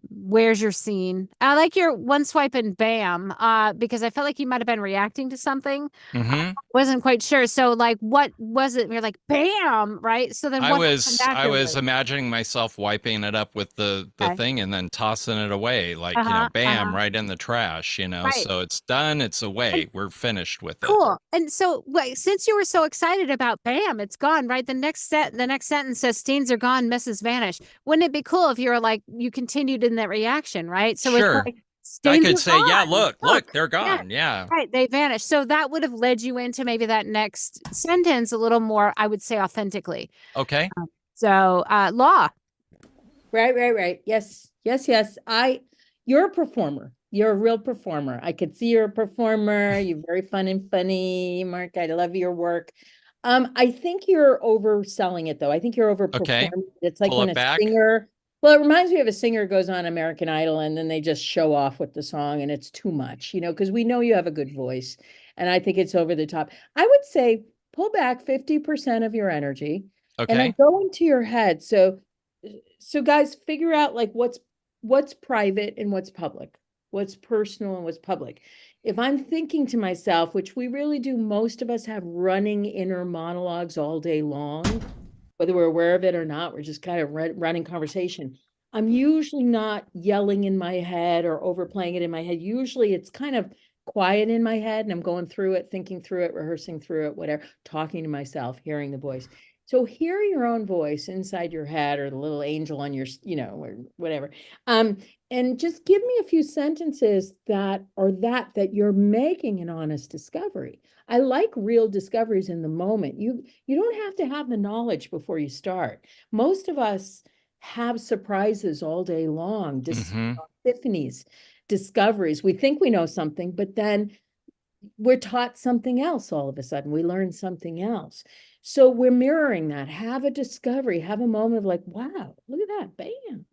Where's your scene? I like your one swipe and bam, because I felt like you might have been reacting to something. Mhm. Wasn't quite sure. So like, what was it? You're like, bam, right? So then I what was happened afterwards? imagining myself wiping it up with the Okay. thing and then tossing it away, like, bam, right in the trash, Right. So it's done, it's away. We're finished with it. Cool. And so, wait, since you were so excited about bam, it's gone, right? The next sentence says stains are gone, messes vanish. Wouldn't it be cool if you were like, you continued in that reaction, right? So Sure. it's like I stains could are say, yeah, gone. look, they're gone. Yeah. Right, they vanish. So that would have led you into maybe that next sentence a little more, I would say, authentically. Okay. So, Law. Right. Yes. You're a performer. You're a real performer. I could see you're a performer. You're very fun and funny, Mark. I love your work. I think you're overselling it though. I think you're overperforming. It's like Pull when it a back. singer, well, it reminds me of a singer who goes on American Idol and then they just show off with the song and it's too much, because we know you have a good voice. And I think it's over the top. I would say pull back 50% of your energy. And then Okay. go into your head. So guys, figure out like what's private and what's public, what's personal and what's public. If I'm thinking to myself, which we really do, most of us have running inner monologues all day long, whether we're aware of it or not, we're just kind of running conversation. I'm usually not yelling in my head or overplaying it in my head. Usually it's kind of quiet in my head and I'm going through it, thinking through it, rehearsing through it, whatever, talking to myself, hearing the voice. So hear your own voice inside your head or the little angel on your, or whatever. And just give me a few sentences that you're making an honest discovery. I like real discoveries in the moment. You don't have to have the knowledge before you start. Most of us have surprises all day long, epiphanies, discoveries. We think we know something, but then we're taught something else all of a sudden. We learn something else. So we're mirroring that. Have a discovery, have a moment of like, wow, look at that. Bam.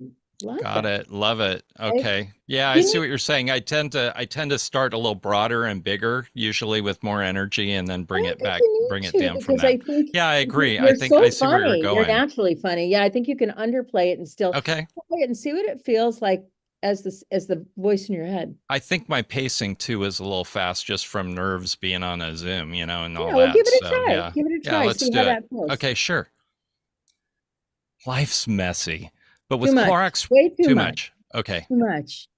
Got it. Love it. Okay. Yeah, I see what you're saying. I tend to start a little broader and bigger, usually with more energy, and then bring it back, bring it down from that. Yeah, I agree. I think I see where you're going. You're naturally funny. Yeah, I think you can underplay it and still play it and see what it feels like as the voice in your head. I think my pacing too is a little fast just from nerves being on a Zoom, and all well, that. Give it a try. Yeah. Give it a try. Yeah, let's see do how it. That feels. Okay, sure. Life's messy, but with too much. Clorox, way too much. Okay. Too much.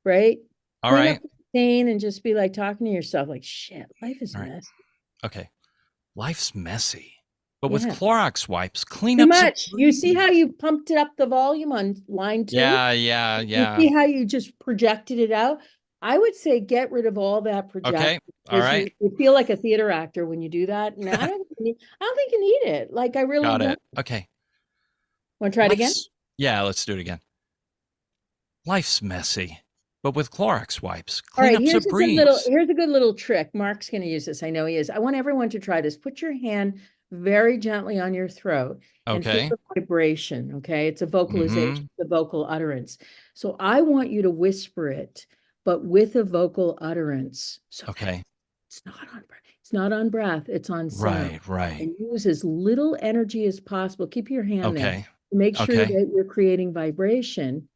Right? All right. And just be like talking to yourself like, shit, life is messy. Okay. Life's messy. But with Clorox wipes, clean too up much. You see how you pumped it up the volume on line 2? Yeah. You see how you just projected it out? I would say get rid of all that projection. Okay. All right. You feel like a theater actor when you do that. And I don't think you need it. Like I really got it. don't. Okay. Want to try it again? Yeah, let's do it again. Life's messy, but with Clorox wipes, all right, cleanup's a breeze. Here's a good little trick. Mark's going to use this. I know he is. I want everyone to try this. Put your hand very gently on your throat and feel the vibration. Okay. It's a vocalization, the vocal utterance. So I want you to whisper it, but with a vocal utterance. So it's not on breath. It's not on breath. It's on sound. Right. And use as little energy as possible. Keep your hand there. Make sure that you're creating vibration.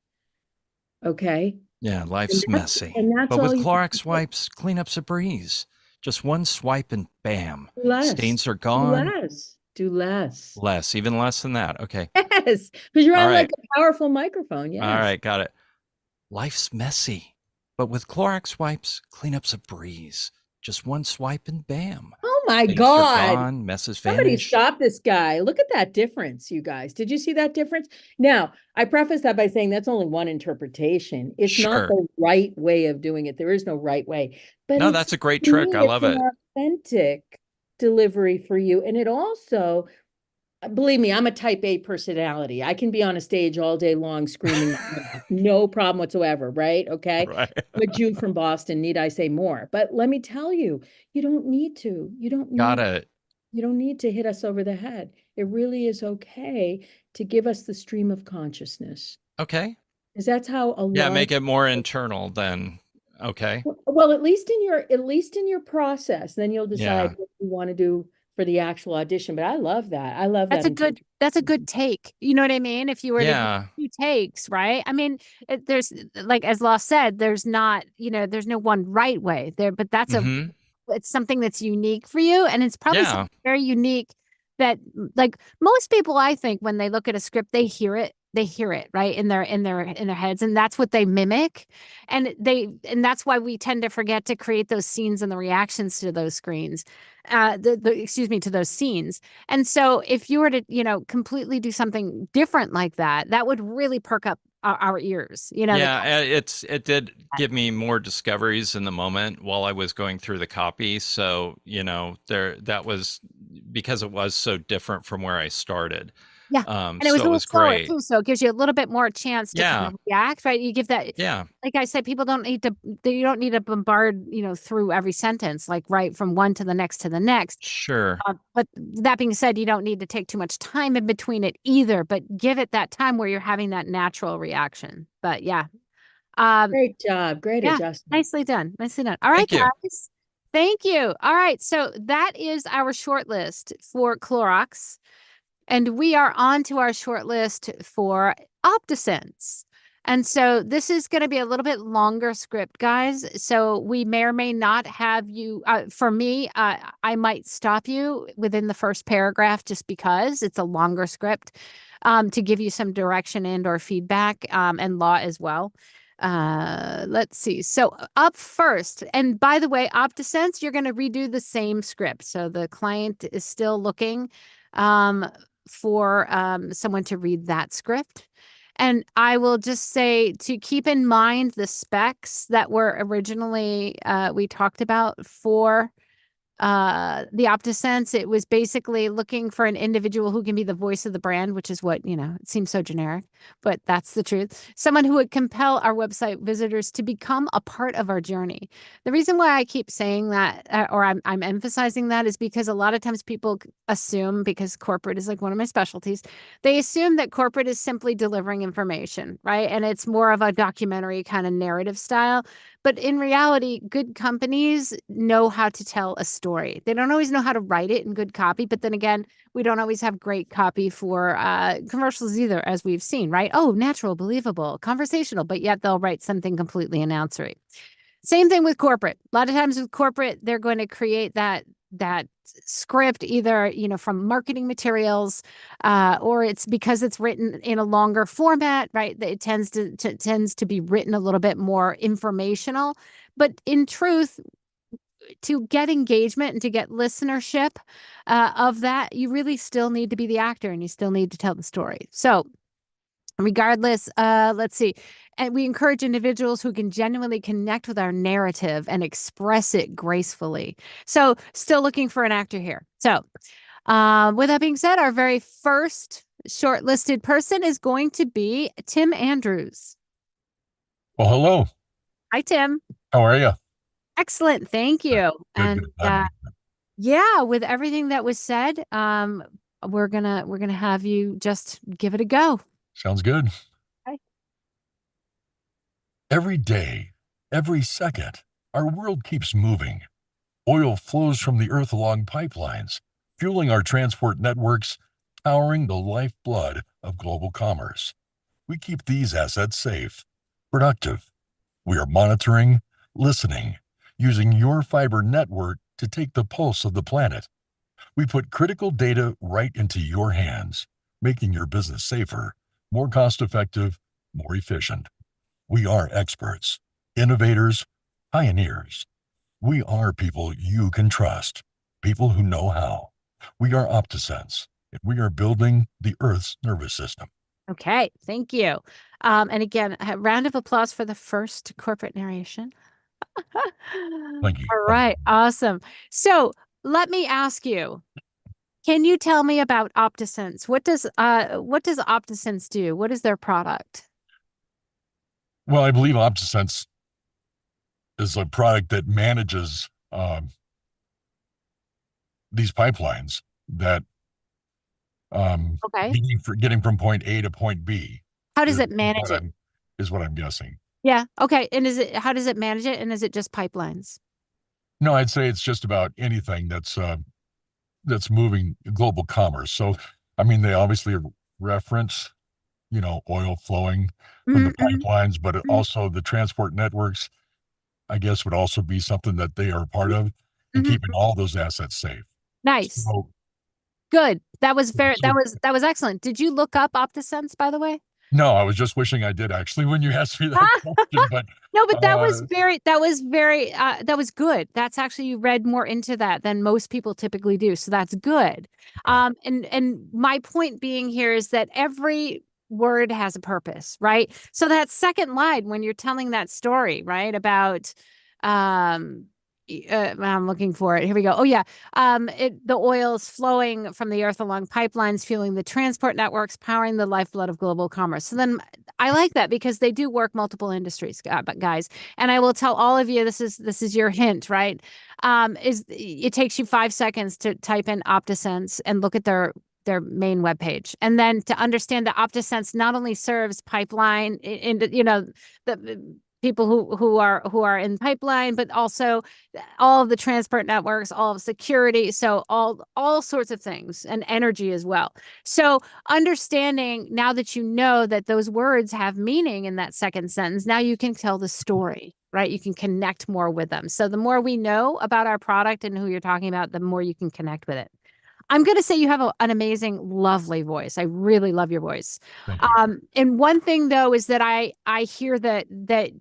Okay. Yeah. Life's messy. But with Clorox wipes, cleanup's a breeze. Just one swipe and bam, stains are gone. Do less. Even less than that. Okay. Yes, because you're on like a powerful microphone. Yes. All right, got it. Life's messy, but with Clorox wipes, cleanup's a breeze. Just one swipe and bam. Oh my God. Gone, messes vanish. Somebody stop this guy. Look at that difference, you guys. Did you see that difference? Now, I preface that by saying that's only one interpretation. It's not the right way of doing it. There is no right way. But no, that's a great trick. I love it. Authentic delivery for you. And it also, believe me, I'm a type A personality. I can be on a stage all day long screaming, no problem whatsoever, right? Okay. Right. I'm a Jew from Boston. Need I say more? But let me tell you, you don't need to. You don't need to hit us over the head. It really is okay to give us the stream of consciousness. Okay. Because that's how make it more internal then. Okay. Well, at least in your process, then you'll decide what you want to do for the actual audition. But I love that. That's a good take. You know what I mean? If you were to do 2 takes, right? I mean, there's like, as Law said, there's not, there's no one right way there, but that's it's something that's unique for you. And it's probably something very unique that, like, most people, I think, when they look at a script, they hear it right in their heads, and that's what they mimic, and that's why we tend to forget to create those scenes and the reactions to those screens, to those scenes. And so if you were to completely do something different like that, that would really perk up our ears. It did give me more discoveries in the moment while I was going through the copy. So that was because it was so different from where I started. Yeah. And it was a little slower too, so it gives you a little bit more chance to kind of react, right? You give that, like I said, people don't need to bombard, through every sentence, like right from one to the next to the next. Sure. But that being said, you don't need to take too much time in between it either, but give it that time where you're having that natural reaction. But great job. Great adjustment. Nicely done. All right, guys. Thank you. All right. So that is our short list for Clorox. And we are on to our short list for OptiSense. And so this is going to be a little bit longer script, guys. So we may or may not have you, for me, I might stop you within the first paragraph just because it's a longer script to give you some direction and or feedback and law as well. Let's see. So up first, and by the way, OptiSense, you're going to redo the same script. So the client is still looking for someone to read that script. And I will just say to keep in mind the specs that were originally we talked about for the OptiSense. It was basically looking for an individual who can be the voice of the brand, which is what, it seems so generic, but that's the truth. Someone who would compel our website visitors to become a part of our journey. The reason why I keep saying that, or I'm emphasizing that, is because a lot of times people assume, because corporate is like one of my specialties, they assume that corporate is simply delivering information, right? And it's more of a documentary kind of narrative style. But in reality, good companies know how to tell a story. They don't always know how to write it in good copy. But then again, we don't always have great copy for commercials either, as we've seen, right? Oh, natural, believable, conversational, but yet they'll write something completely announcery. Same thing with corporate. A lot of times with corporate, they're going to create that script either from marketing materials or it's because it's written in a longer format, right? It tends to be written a little bit more informational, but in truth, to get engagement and to get listenership of that, you really still need to be the actor and you still need to tell the story. So regardless, let's see. And we encourage individuals who can genuinely connect with our narrative and express it gracefully. So still looking for an actor here. So with that being said, our very first shortlisted person is going to be Tim Andrews. Well, hello. Hi, Tim. How are you? Excellent. Thank you. Good, good. Yeah, with everything that was said, we're gonna have you just give it a go. Sounds good. Okay. Every day, every second, our world keeps moving. Oil flows from the earth along pipelines, fueling our transport networks, powering the lifeblood of global commerce. We keep these assets safe, productive. We are monitoring, listening, using your fiber network to take the pulse of the planet. We put critical data right into your hands, making your business safer, more cost-effective, more efficient. We are experts, innovators, pioneers. We are people you can trust, people who know how. We are OptiSense, and we are building the Earth's nervous system. Okay, thank you. And again, a round of applause for the first corporate narration. Thank you. All right, awesome. So let me ask you, can you tell me about OptiSense? What does OptiSense do? What is their product? Well, I believe OptiSense is a product that manages these pipelines that Okay. getting from point A to point B. How does it manage it? Is what I'm guessing. Yeah. Okay. And how does it manage it? And is it just pipelines? No, I'd say it's just about anything that's moving global commerce. So, I mean, they obviously reference, oil flowing from the pipelines, but also the transport networks, I guess, would also be something that they are a part of and keeping all those assets safe. Nice. So, good. That was that was excellent. Did you look up OptiSense, by the way? No, I was just wishing I did actually when you asked me that question, but no, but that was good. That's actually, you read more into that than most people typically do. So that's good. And my point being here is that every word has a purpose, right? So that second line, when you're telling that story, right, about I'm looking for it. Here we go. Oh yeah. The oil is flowing from the earth along pipelines, fueling the transport networks, powering the lifeblood of global commerce. So then I like that because they do work multiple industries, guys. And I will tell all of you, this is your hint, right? It takes you 5 seconds to type in OptiSense and look at their main webpage. And then to understand that OptiSense not only serves pipeline people who are in pipeline, but also all of the transport networks, all of security, so all sorts of things, and energy as well. So understanding now that you know that those words have meaning in that second sentence, now you can tell the story, right? You can connect more with them. So the more we know about our product and who you're talking about, the more you can connect with it. I'm going to say you have an amazing, lovely voice. I really love your voice. Thank you. And one thing though is that I hear that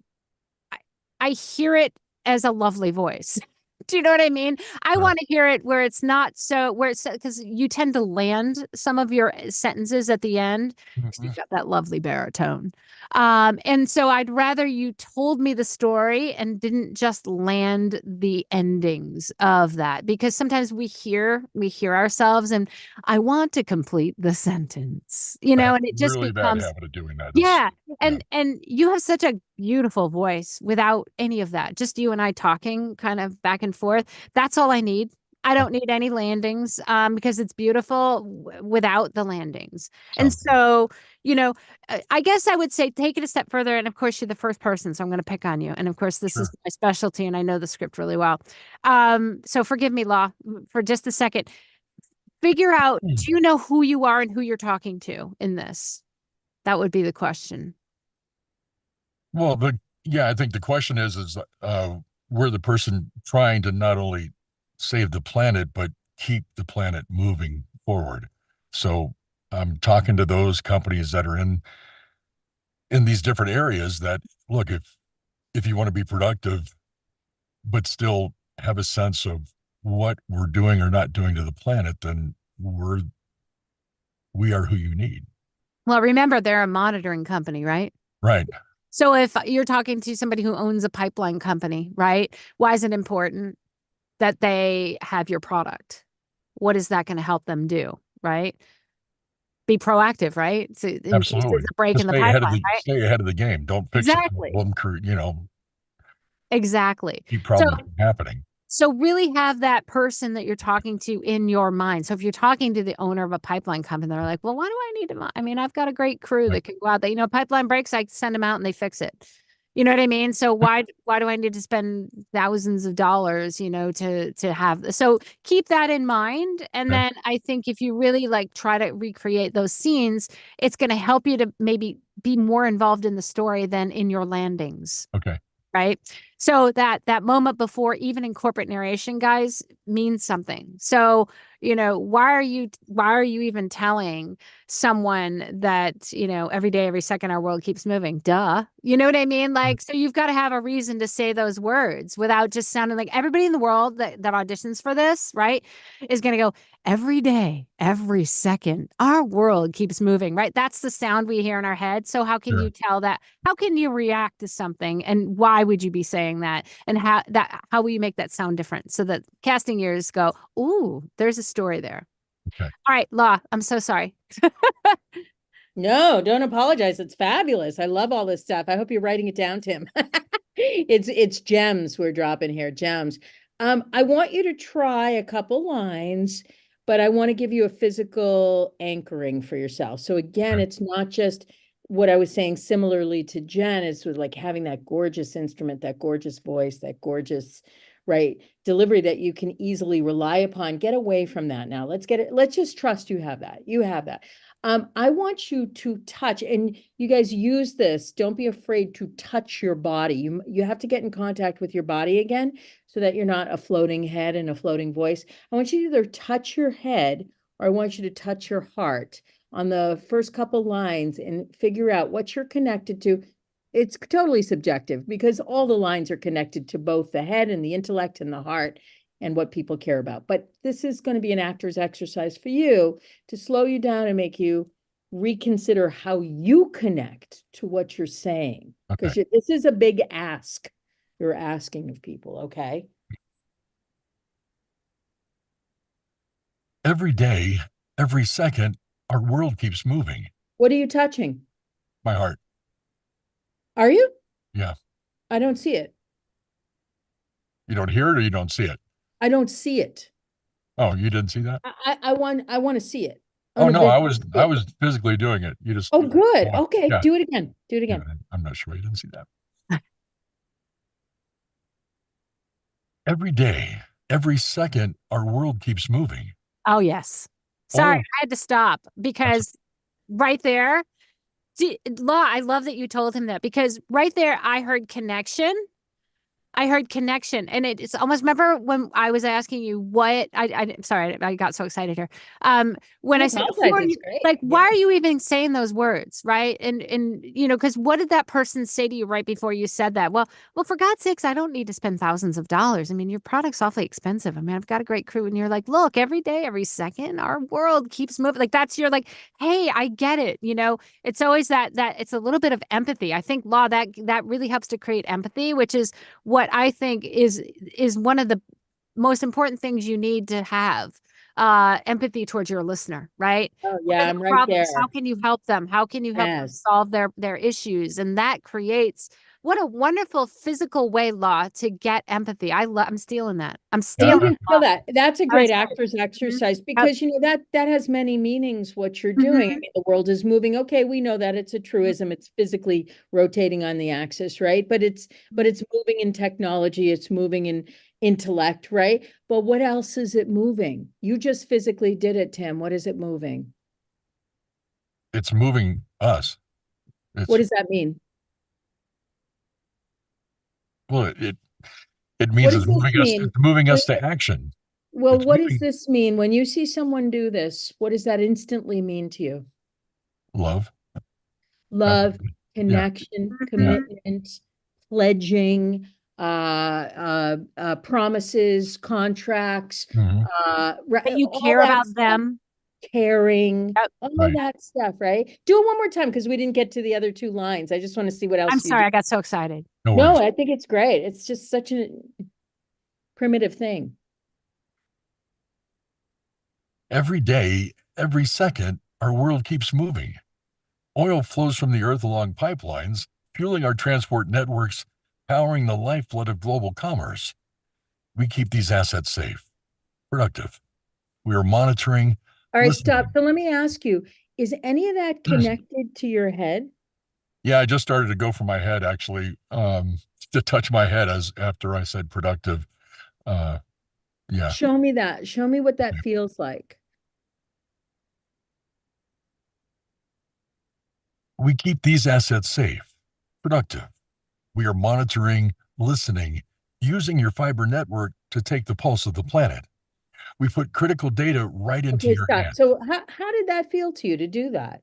I hear it as a lovely voice. Do you know what I mean? I Sure. want to hear it where it's not so, where it's because you tend to land some of your sentences at the end. So Mhm. you've got that lovely baritone. And so I'd rather you told me the story and didn't just land the endings of that, because sometimes we hear ourselves and I want to complete the sentence, I have and it a just really bad becomes, habit of doing that. yeah. And you have such a beautiful voice without any of that. Just you and I talking kind of back and forth. That's all I need. I don't need any landings because it's beautiful without the landings. And Sounds so, I guess I would say take it a step further. And of course, you're the first person, so I'm going to pick on you. And of course, this is Sure. my specialty, and I know the script really well. So forgive me, Law, for just a second. Figure out, do you know who you are and who you're talking to in this? That would be the question. Well, I think the question is we're the person trying to not only save the planet, but keep the planet moving forward. So I'm talking to those companies that are in these different areas that, look, if you want to be productive, but still have a sense of what we're doing or not doing to the planet, then we are who you need. Well, remember, they're a monitoring company, right? Right. So if you're talking to somebody who owns a pipeline company, right? Why is it important that they have your product? What is that going to help them do, right? Be proactive, right? So in case Absolutely. there's a break To in the pipeline, right? stay ahead of the game. Don't fix a Exactly. problem, Exactly. keep So problems from happening. So really have that person that you're talking to in your mind. So if you're talking to the owner of a pipeline company, they're like, well, why do I need to? I mean, I've got a great crew Right. that can go out there. Pipeline breaks, I send them out and they fix it. You know what I mean? So why do I need to spend thousands of dollars, to have so keep that in mind. And Okay. then I think if you really try to recreate those scenes, it's going to help you to maybe be more involved in the story than in your landings. Okay. Right. So that moment before, even in corporate narration, guys, means something. So, why are you even telling someone that, every day, every second, our world keeps moving? Duh. You know what I mean? So you've got to have a reason to say those words without just sounding like everybody in the world that auditions for this, right, is going to go, every day, every second, our world keeps moving, right? That's the sound we hear in our head. So how can Sure. you tell that? How can you react to something? And why would you be saying that? And how will you make that sound different so that casting ears go, ooh, there's a story there. Okay. All right, Law, I'm so sorry. No, don't apologize. It's fabulous. I love all this stuff. I hope you're writing it down, Tim. It's gems we're dropping here, gems. I want you to try a couple lines, but I want to give you a physical anchoring for yourself. So again, Okay. it's not just what I was saying similarly to Jen, is with having that gorgeous instrument, that gorgeous voice, that gorgeous, right, delivery that you can easily rely upon. Get away from that now. Let's just trust you have that. You have that. I want you to touch, and you guys use this. Don't be afraid to touch your body. You have to get in contact with your body again so that you're not a floating head and a floating voice. I want you to either touch your head or I want you to touch your heart on the first couple lines and figure out what you're connected to. It's totally subjective because all the lines are connected to both the head and the intellect and the heart and what people care about. But this is going to be an actor's exercise for you to slow you down and make you reconsider how you connect to what you're saying. Because this is a big ask you're asking of people, okay? Every day, every second, our world keeps moving. What are you touching? My heart. Are you? Yeah. I don't see it. You don't hear it or you don't see it? I don't see it. Oh, you didn't see that? I want to see it. Oh no, I was physically doing it. You just Oh, good. yeah. Okay, Yeah. do it again. Do it again. Yeah, I'm not sure you didn't see that. Every day, every second, our world keeps moving. Oh, yes. Sorry, Oil. I had to stop because right there, Law, I love that you told him that because right there, I heard connection. I heard connection, and it's almost, remember when I was asking you what I'm sorry, I got so excited here. When No, I said, apologize, who are it's you, great. like, why Yeah. are you even saying those words, right? And you know, because what did that person say to you right before you said that? Well, for God's sakes, I don't need to spend thousands of dollars. I mean, your product's awfully expensive. I mean, I've got a great crew, and you're like, look, every day, every second, our world keeps moving. Like that's your like, hey, I get it. You know, it's always that it's a little bit of empathy. I think Law that really helps to create empathy, which is what I think is one of the most important things you need to have. Empathy towards your listener, right? Oh, What yeah, are the I'm right problems? there. How can you help them? How can you help them Yes. solve their issues? And that creates what a wonderful physical way, Law, to get empathy. I'm stealing that. I'm You stealing can feel that. That's a I great was- actor's exercise Yep. because you know that has many meanings what you're doing. I Mhm. mean, the world is moving. Okay, we know that it's a truism. It's physically rotating on the axis, right? But it's moving in technology, it's moving in intellect, right? But what else is it moving? You just physically did it, Tim. What is it moving? It's moving us. What It's does that mean? well, it What means does this mean? it's moving When us to action. Well, It's what does moving this mean? When you see someone do this, what does that instantly mean to you? love. Love, Yeah, connection, Mhm. commitment, pledging, promises, contracts, mhm, That you all care that about stuff, them. caring, Yep. all right. that stuff, right? Do it one more time because we didn't get to the other two lines. I just want to see what I'm else you sorry, do. I got so excited. No No, worries. I think it's great. It's just such a primitive thing. Every day, every second, our world keeps moving. Oil flows from the earth along pipelines, fueling our transport networks, powering the lifeblood of global commerce. We keep these assets safe, productive. We are monitoring, All right, stop. listening. So let me ask you, is any of that connected to your head? Yeah, I just started to go for my head actually, to touch my head as after I said productive. Uh, yeah. Show me that. Show me what that feels like. We keep these assets safe, productive. We are monitoring, listening, using your fiber network to take the pulse of the planet. We put critical data right into Okay, your stop. hand. So how did that feel to you to do that?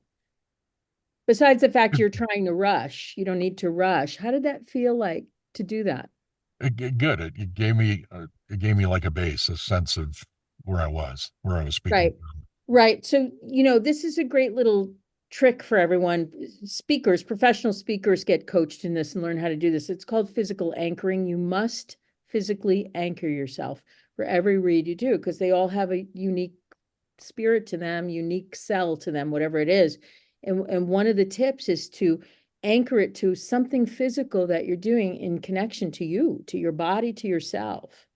Besides the fact you're trying to rush, you don't need to rush. How did that feel like to do that? Good. It gave me like a base, a sense of where I was speaking Right. from. Right. So, you know, this is a great little trick for everyone. Speakers, professional speakers get coached in this and learn how to do this. It's called physical anchoring. You must physically anchor yourself for every read you do because they all have a unique spirit to them, unique cell to them, whatever it is. And one of the tips is to anchor it to something physical that you're doing in connection to you, to your body, to yourself.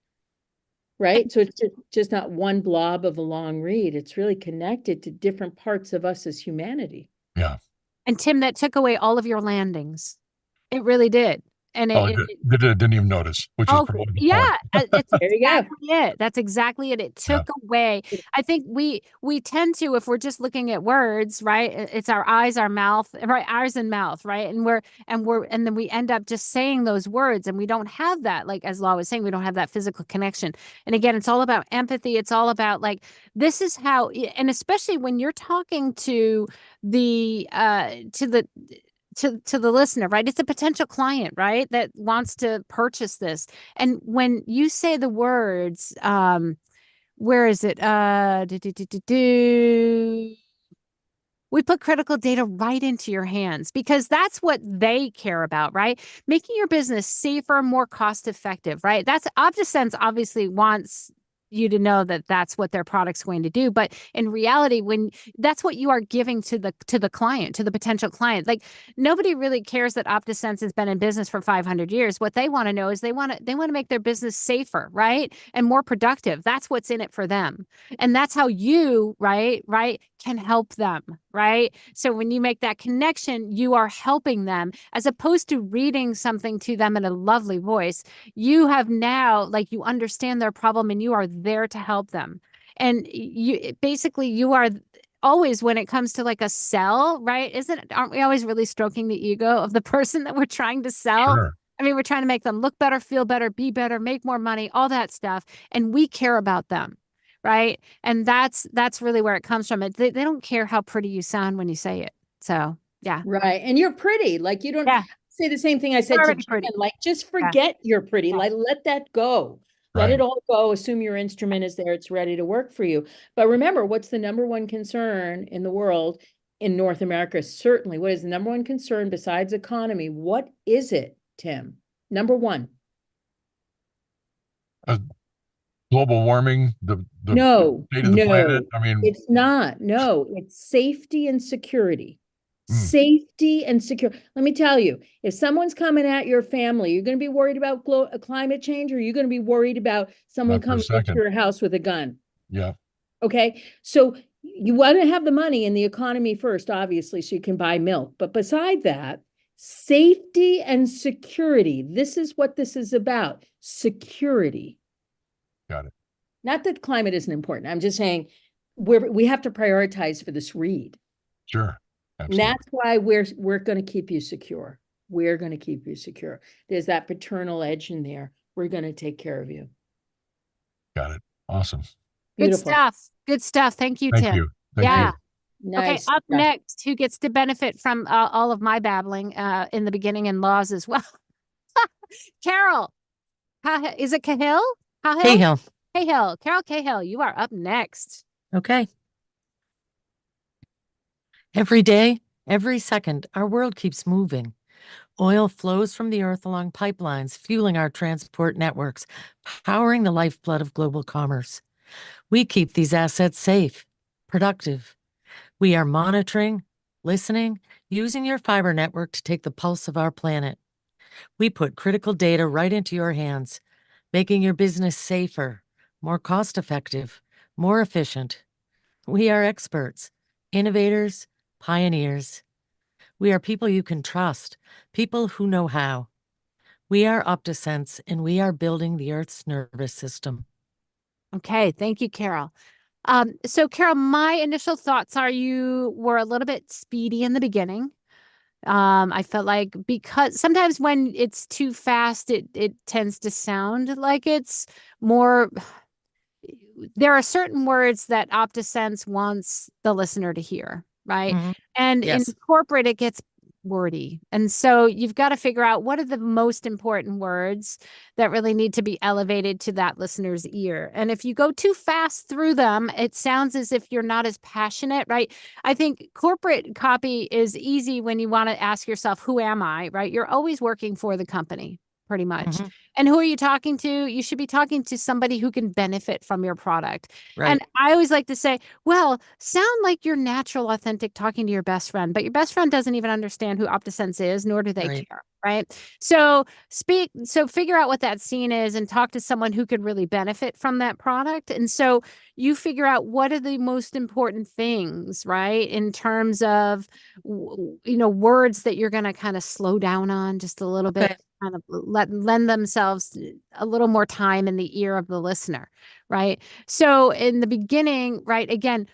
Right? So it's just not one blob of a long read. It's really connected to different parts of us as humanity. Yeah. And Tim, that took away all of your landings. It really did. And Oh, didn't even notice, which is oh, probably the yeah, point. it's There you go. exactly it. That's exactly it. It took away. I think we tend to, if we're just looking at words, right? It's our eyes, our mouth, right? Eyes and mouth, right? And then we end up just saying those words, and we don't have that. Like as Law was saying, we don't have that physical connection. And again, it's all about empathy. It's all about like this is how, and especially when you're talking to the to the listener, right? It's a potential client, right? That wants to purchase this. And when you say the words, where is it? We put critical data right into your hands because that's what they care about, right? Making your business safer, more cost effective, right? That's OptiSense obviously wants you to know that that's what their product's going to do, but in reality, when that's what you are giving to the client, to the potential client, like nobody really cares that OptiSense has been in business for 500 years. What they want to know is they want to make their business safer, right, and more productive. That's what's in it for them, and that's how you, right, can help them, right? So when you make that connection, you are helping them as opposed to reading something to them in a lovely voice. You have now, like, you understand their problem and you are there to help them. And you basically, you are always, when it comes to like a sell, right? Aren't we always really stroking the ego of the person that we're trying to sell? Sure. I mean, we're trying to make them look better, feel better, be better, make more money, all that stuff. And we care about them, right? And that's really where it comes from. They don't care how pretty you sound when you say it. So yeah. Right. And you're pretty. Like, you don't Yeah. say the same thing I said You're to already pretty. Jen, like, just forget you're pretty. Yeah. Like, let that go. Let Right. it all go. Assume your instrument is there. It's ready to work for you. But remember, what's the number one concern in the world, in North America? Certainly, what is the number one concern besides economy? What is it, Tim? Number one. Global warming, the No, state of the planet. I mean, it's not. No, it's safety and security. Mm. Safety and secure. Let me tell you, if someone's coming at your family, you're going to be worried about climate change, or you're going to be worried about someone Not for a coming into second. your house with a gun. Yeah. Okay. So you want to have the money in the economy first, obviously, so you can buy milk. But beside that, safety and security. This is what this is about. Security. Got it. Not that climate isn't important. I'm just saying we have to prioritize for this read. Sure. And Absolutely. that's why we're going to keep you secure. We're going to keep you secure. There's that paternal edge in there. We're going to take care of you. Got it. Awesome. Beautiful. Good stuff. Good stuff. Thank you, Thank Tim. you. Thank Yeah. you. Okay, Nice. up Yeah. next, who gets to benefit from all of my babbling in the beginning and laws as well? Carol. Is it Cahill? Cahill. Cahill. Carol Cahill, you are up next. Okay. Every day, every second, our world keeps moving. Oil flows from the earth along pipelines, fueling our transport networks, powering the lifeblood of global commerce. We keep these assets safe, productive. We are monitoring, listening, using your fiber network to take the pulse of our planet. We put critical data right into your hands, making your business safer, more cost-effective, more efficient. We are experts, innovators, pioneers. We are people you can trust, people who know how. We are OptiSense, and we are building the Earth's nervous system. Okay, thank you, Carol. So Carol, my initial thoughts are you were a little bit speedy in the beginning. I felt like because sometimes when it's too fast, it tends to sound like it's more. There are certain words that OptiSense wants the listener to hear, right? Mhm. And Yes. in corporate, it gets wordy. And so you've got to figure out what are the most important words that really need to be elevated to that listener's ear. And if you go too fast through them, it sounds as if you're not as passionate, right? I think corporate copy is easy when you want to ask yourself, who am I, right? You're always working for the company, pretty much. Mhm. And who are you talking to? You should be talking to somebody who can benefit from your product. Right. And I always like to say, well, sound like you're natural, authentic, talking to your best friend, but your best friend doesn't even understand who OptiSense is, nor do they Right. care, right? So figure out what that scene is and talk to someone who could really benefit from that product. And so you figure out what are the most important things, right? In terms of, words that you're going to kind of slow down on just a little Okay. bit, kind of lend themselves a little more time in the ear of the listener, right? So in the beginning, right, again,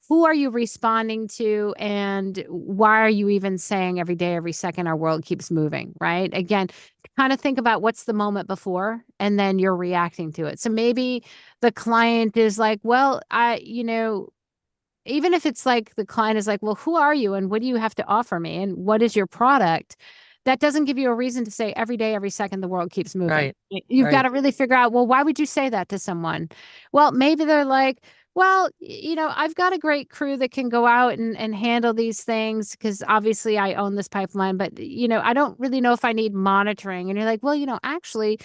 who are you responding to, and why are you even saying every day, every second, our world keeps moving, right? Again, kind of think about what's the moment before, and then you're reacting to it. So maybe the client is like, well, even if it's like the client is like, well, who are you and what do you have to offer me and what is your product? That doesn't give you a reason to say every day, every second, the world keeps moving. Right. You've got Right. to really figure out, well, why would you say that to someone? Well, maybe they're like, well, I've got a great crew that can go out and handle these things because obviously I own this pipeline, but, I don't really know if I need monitoring. And you're like, well, actually,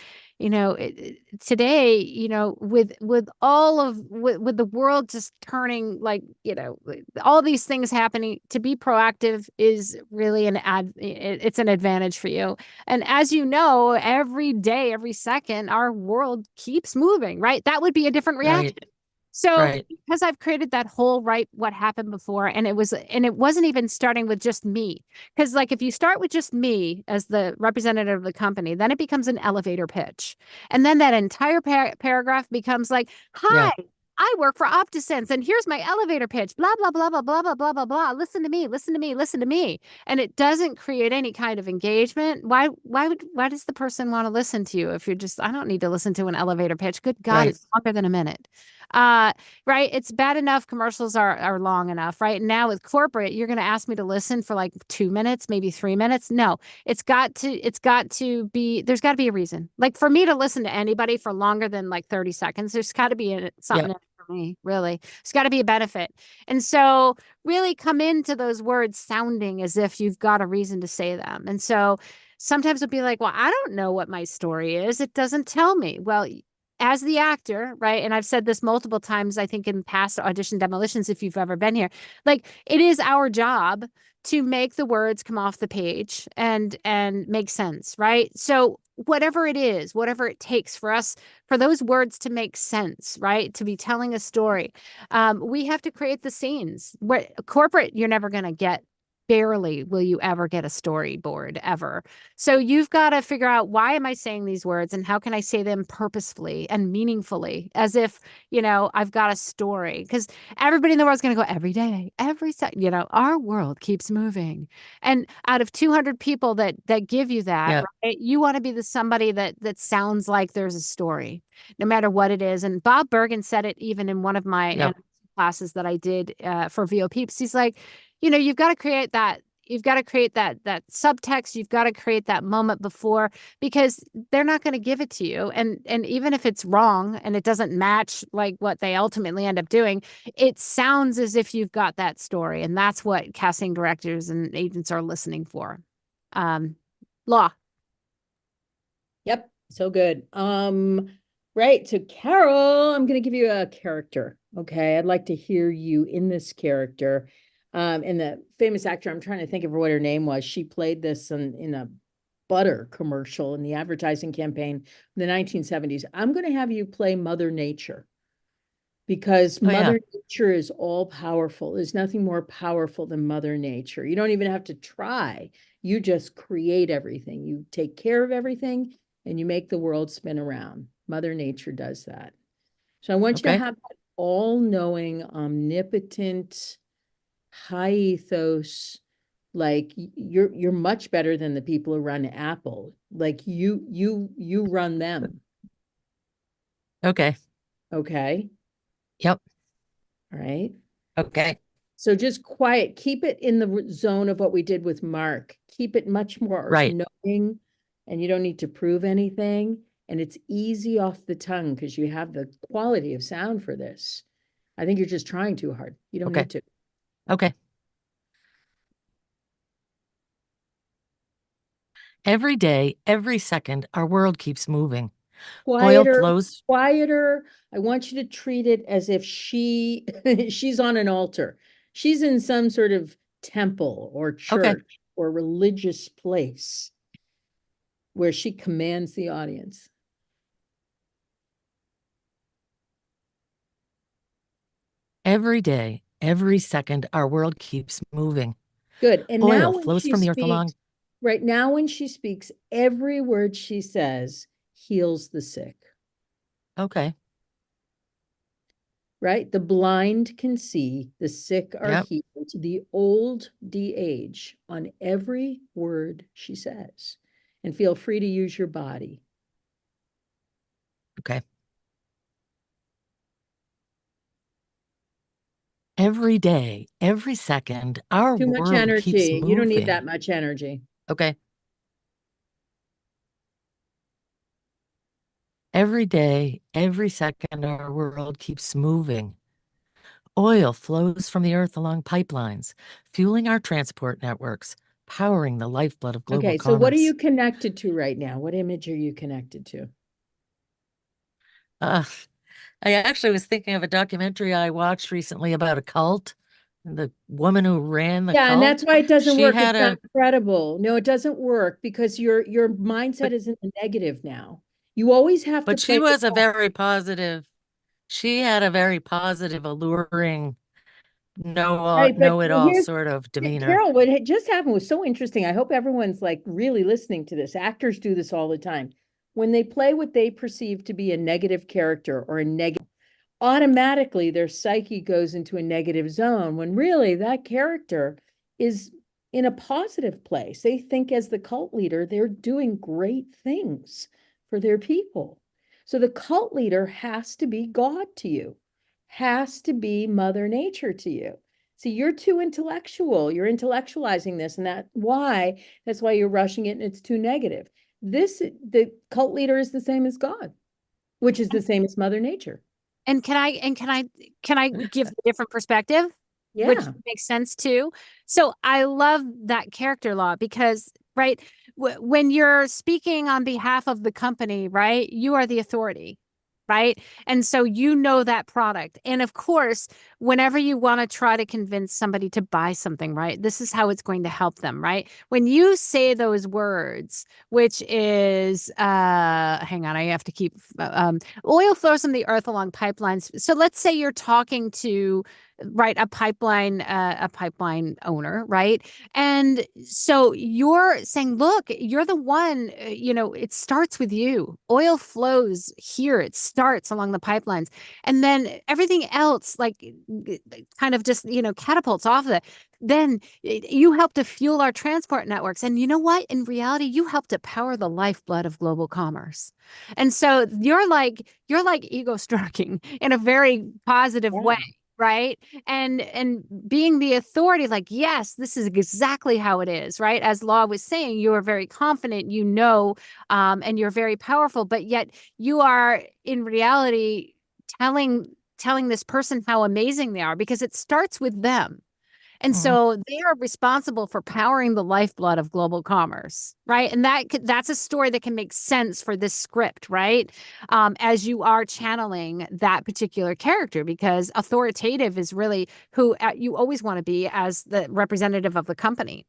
today, with all of with the world just turning like, all these things happening, to be proactive is really it's an advantage for you. And as you know, every day, every second, our world keeps moving, right? That would be a different reaction. Right. So Right. because I've created that whole what happened before, and it wasn't even starting with just me. Because like if you start with just me as the representative of the company, then it becomes an elevator pitch. And then that entire paragraph becomes like, Yeah. hi, I work for OptiSense, and here's my elevator pitch, blah, blah, blah, blah, blah, blah, blah, blah, blah. Listen to me, listen to me, listen to me. And it doesn't create any kind of engagement. Why does the person want to listen to you if you're just, I don't need to listen to an elevator pitch. Good God, Right. it's longer than a minute. Right. It's bad enough. Commercials are long enough. Right. Now with corporate, you're going to ask me to listen for like 2 minutes, maybe 3 minutes. No, there's got to be a reason. Like for me to listen to anybody for longer than like 30 seconds, there's got to be something in it for me, really. It's got to be a benefit. And so really come into those words sounding as if you've got a reason to say them. And so sometimes it'll be like, well, I don't know what my story is. It doesn't tell me. Well, as the actor, right? And I've said this multiple times, I think in past Audition Demolitions, if you've ever been here, like it is our job to make the words come off the page and make sense, right? So whatever it is, whatever it takes for those words to make sense, right? To be telling a story, we have to create the scenes. Where corporate, you're never going to get. Barely will you ever get a storyboard ever. So you've got to figure out, why am I saying these words and how can I say them purposefully and meaningfully, as if, I've got a story. Because everybody in the world is going to go every day, every second, our world keeps moving. And out of 200 people that give you that, Yeah. right, you want to be somebody that sounds like there's a story, no matter what it is. And Bob Bergen said it even in one of my Yep. classes that I did for VO Peeps. He's like, you've got to create that. You've got to create that subtext. You've got to create that moment before, because they're not going to give it to you. And even if it's wrong and it doesn't match like what they ultimately end up doing, it sounds as if you've got that story. And that's what casting directors and agents are listening for. Law. Yep. So good. Right. So Carol, I'm going to give you a character. Okay. I'd like to hear you in this character. And the famous actor, I'm trying to think of what her name was. She played this in a butter commercial in the advertising campaign in the 1970s. I'm going to have you play Mother Nature, because Mother Nature is all powerful. There's nothing more powerful than Mother Nature. You don't even have to try. You just create everything. You take care of everything and you make the world spin around. Mother Nature does that. So I want you to have that all-knowing, omnipotent, high ethos, like you're much better than the people who run Apple. Like you run them. Okay. Okay. Yep. All right. Okay. So just quiet, keep it in the zone of what we did with Mark. Keep it much more knowing, and you don't need to prove anything. And it's easy off the tongue because you have the quality of sound for this. I think you're just trying too hard. You don't need to. Okay. Every day, every second, our world keeps moving. Quieter, Oil flows. quieter. I want you to treat it as if she's on an altar. She's in some sort of temple or church or religious place where she commands the audience. Every day, every second, our world keeps moving. Good. And Oil now when flows she from the earth speaks, along. right now when she speaks, every word she says heals the sick. Okay. Right? The blind can see, the sick are Yep. healed, the old de-age on every word she says. And feel free to use your body. Okay. Every day, every second, our Too much world keeps energy. moving. You don't need that much energy. Okay. Every day, every second, our world keeps moving. Oil flows from the earth along pipelines, fueling our transport networks, powering the lifeblood of global Okay, so commerce. what are you connected to right now? What image are you connected to? I actually was thinking of a documentary I watched recently about a cult. The woman who ran the cult. Yeah, and that's why it doesn't work. Had it's not credible. No, it doesn't work because your mindset is in the negative now. You always have to But she was a very positive. She had a very positive, alluring, Right, but know-it-all here's sort of demeanor. Carol, what had just happened was so interesting. I hope everyone's like really listening to this. Actors do this all the time. When they play what they perceive to be a negative character or a negative, automatically their psyche goes into a negative zone when really that character is in a positive place. They think as the cult leader, they're doing great things for their people. So the cult leader has to be God to you, has to be Mother Nature to you. See, you're too intellectual. You're intellectualizing this, and that's why you're rushing it and it's too negative. The cult leader is the same as God, which is the same as Mother Nature. And can I give a different perspective? Which Yeah. makes sense too. So I love that character law because, right, when you're speaking on behalf of the company, right, you are the authority, right? And so you know that product. And of course, whenever you want to try to convince somebody to buy something, right, this is how it's going to help them, right? When you say those words, which is, hang on, I have to keep, oil flows from the earth along pipelines. So let's say you're talking to, right, a pipeline owner, right? And so you're saying, look, you're the one, it starts with you. Oil flows here. It starts along the pipelines. And then everything else, like, kind of just, catapults off of it. Then you help to fuel our transport networks. And you know what? In reality, you help to power the lifeblood of global commerce. And so you're like ego stroking in a very positive way. Right. And being the authority, like, yes, this is exactly how it is. Right. As Law was saying, you are very confident, and you're very powerful, but yet you are in reality telling this person how amazing they are because it starts with them. And so they are responsible for powering the lifeblood of global commerce, right? And that's a story that can make sense for this script, right? As you are channeling that particular character, because authoritative is really who you always want to be as the representative of the company.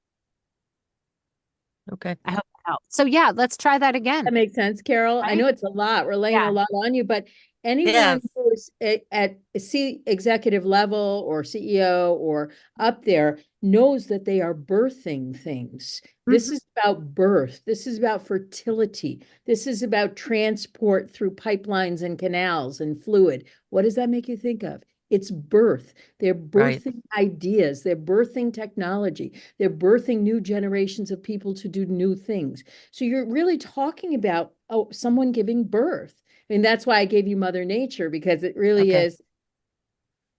Okay. I hope that helps. So yeah, let's try that again. That makes sense, Carol. I Right? know it's a lot. We're laying Yeah. a lot on you, but anyone Yes. who's at executive level or CEO or up there knows that they are birthing things. This is about birth. This is about fertility. This is about transport through pipelines and canals and fluid. What does that make you think of? It's birth. They're Right. birthing ideas. They're birthing technology. They're birthing new generations of people to do new things. So you're really talking about someone giving birth. I mean, that's why I gave you Mother Nature, because it really Okay. is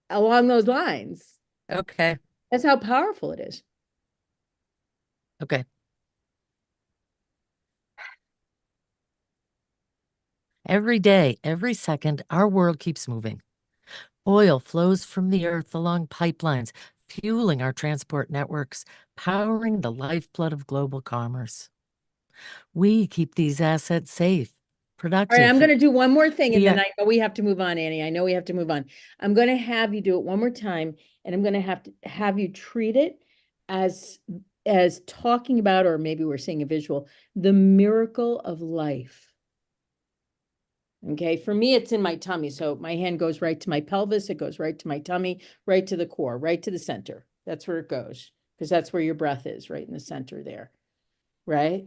along those lines. Okay. That's how powerful it is. Okay. Every day, every second, our world keeps moving. Oil flows from the earth along pipelines, fueling our transport networks, powering the lifeblood of global commerce. We keep these assets safe, All right, productive. I'm going to do one more thing, and then Yeah. I know we have to move on, Annie. I know we have to move on. I'm going to have you do it one more time, and I'm going to have you treat it as talking about, or maybe we're seeing a visual, the miracle of life. Okay, for me, it's in my tummy. So my hand goes right to my pelvis. It goes right to my tummy, right to the core, right to the center. That's where it goes, because that's where your breath is, right in the center there, right?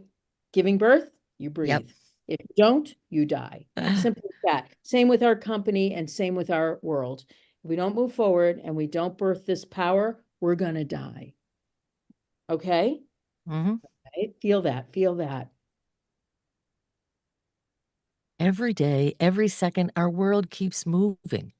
Giving birth, you breathe. Yep. If you don't, you die. Simple as that. Same with our company and same with our world. If we don't move forward and we don't birth this power, we're going to die. Okay? Mhm. Right? Feel that. Feel that. Every day, every second, our world keeps moving.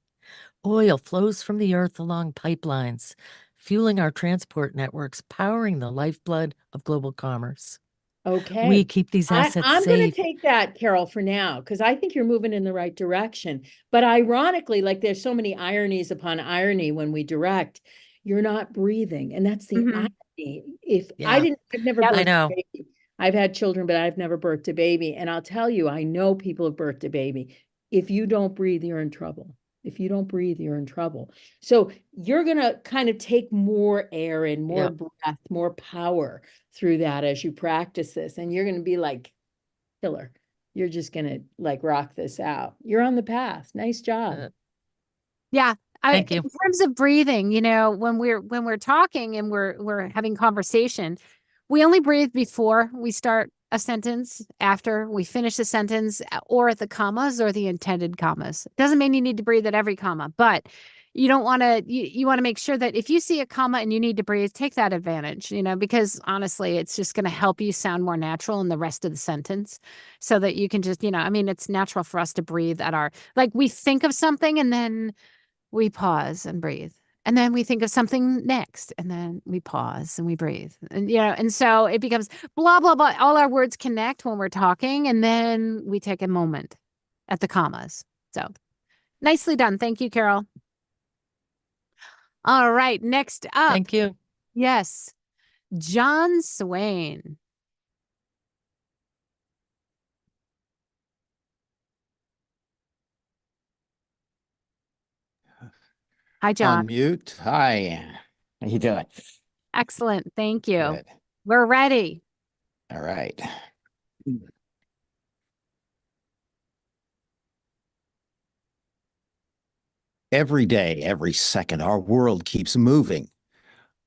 Oil flows from the earth along pipelines, fueling our transport networks, powering the lifeblood of global commerce. Okay. We keep these assets I'm going safe. to take that, Carol, for now, because I think you're moving in the right direction. But ironically, like there's so many ironies upon irony when we direct, you're not breathing. And that's the irony. I've never Yep. birthed I a know. baby. I've had children, but I've never birthed a baby. And I'll tell you, I know people have birthed a baby. If you don't breathe, you're in trouble. If you don't breathe, you're in trouble. So you're going to kind of take more air in, more Yep. breath, more power through that as you practice this. And you're going to be like killer. You're just going to like rock this out. You're on the path. Nice job. Yeah. Thank you. In terms of breathing, when we're talking and we're having conversation, we only breathe before we start a sentence, after we finish a sentence, or at the commas or the intended commas. Doesn't mean you need to breathe at every comma, but you don't want to, you want to make sure that if you see a comma and you need to breathe, take that advantage, because honestly, it's just going to help you sound more natural in the rest of the sentence so that you can just, it's natural for us to breathe like we think of something and then we pause and breathe. And then we think of something next, and then we pause and we breathe. And so it becomes blah, blah, blah. All our words connect when we're talking, and then we take a moment at the commas. So nicely done. Thank you, Carol. All right. Next up. Thank you. Yes. John Swain. Hi, John. Unmute. Hi. How you doing? Excellent. Thank you. Good. We're ready. All right. Every day, every second, our world keeps moving.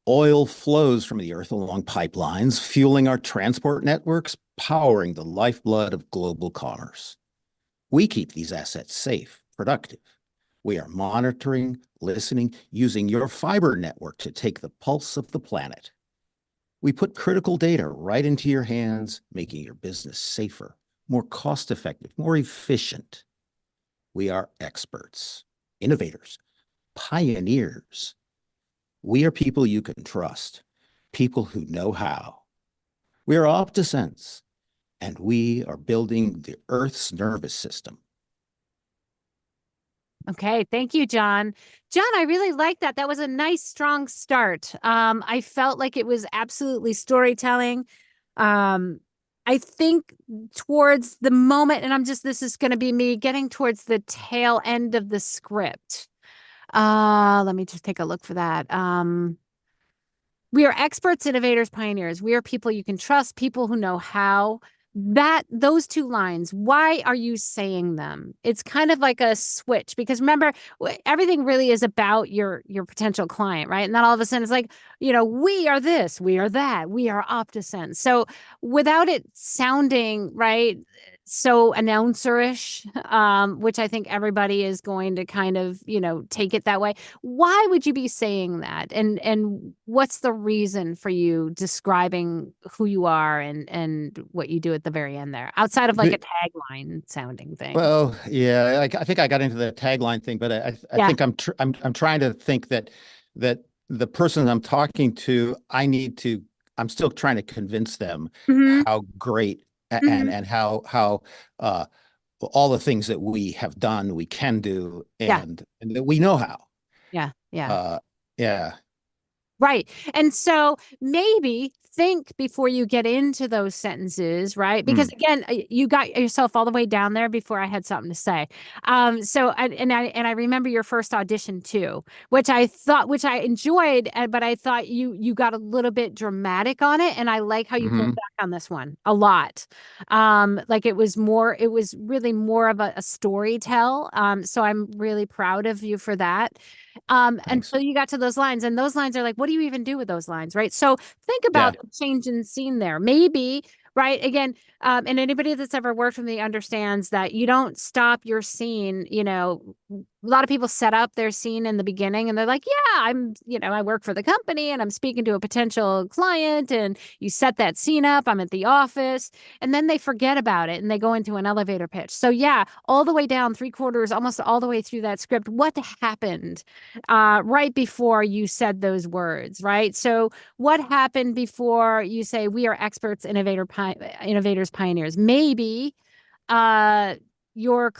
Oil flows from the earth along pipelines, fueling our transport networks, powering the lifeblood of global commerce. We keep these assets safe, productive. We are monitoring, listening, using your fiber network to take the pulse of the planet. We put critical data right into your hands, making your business safer, more cost-effective, more efficient. We are experts, innovators, pioneers. We are people you can trust, people who know how. We are OptiSense, and we are building the Earth's nervous system. Okay, thank you, John. John, I really like that. That was a nice, strong start. I felt like it was absolutely storytelling. I think towards the moment, and this is going to be me getting towards the tail end of the script. Let me just take a look for that. We are experts, innovators, pioneers. We are people you can trust, people who know how. Those two lines, why are you saying them? It's kind of like a switch, because remember, everything really is about your potential client, right? And then all of a sudden it's like, we are this, we are that, we are OptiSense. So without it sounding right, so announcer-ish, which I think everybody is going to kind of, take it that way. Why would you be saying that? And what's the reason for you describing who you are and what you do at the very end there, outside of like a tagline sounding thing? Well, yeah, I think I got into the tagline thing, but I think I'm trying to think that the person I'm talking to, I'm still trying to convince them how great and how all the things that we have done, we can do, and that we know how. Yeah. Yeah. Right. And so maybe think before you get into those sentences, right? Because again, you got yourself all the way down there before I had something to say. I remember your first audition too, which I enjoyed, but I thought you got a little bit dramatic on it. And I like how you pulled back on this one a lot. Like it was really more of a story tell. So I'm really proud of you for that. Until you got to those lines, and those lines are like, what do you even do with those lines, right? So think about a change in scene there. Maybe, right? Again, and anybody that's ever worked with me understands that you don't stop your scene. A lot of people set up their scene in the beginning and they're like, yeah, I work for the company and I'm speaking to a potential client, and you set that scene up. I'm at the office, and then they forget about it and they go into an elevator pitch. So yeah, all the way down 3/4, almost all the way through that script, what happened right before you said those words, right? So what happened before you say, we are experts, innovators, pioneers? Maybe your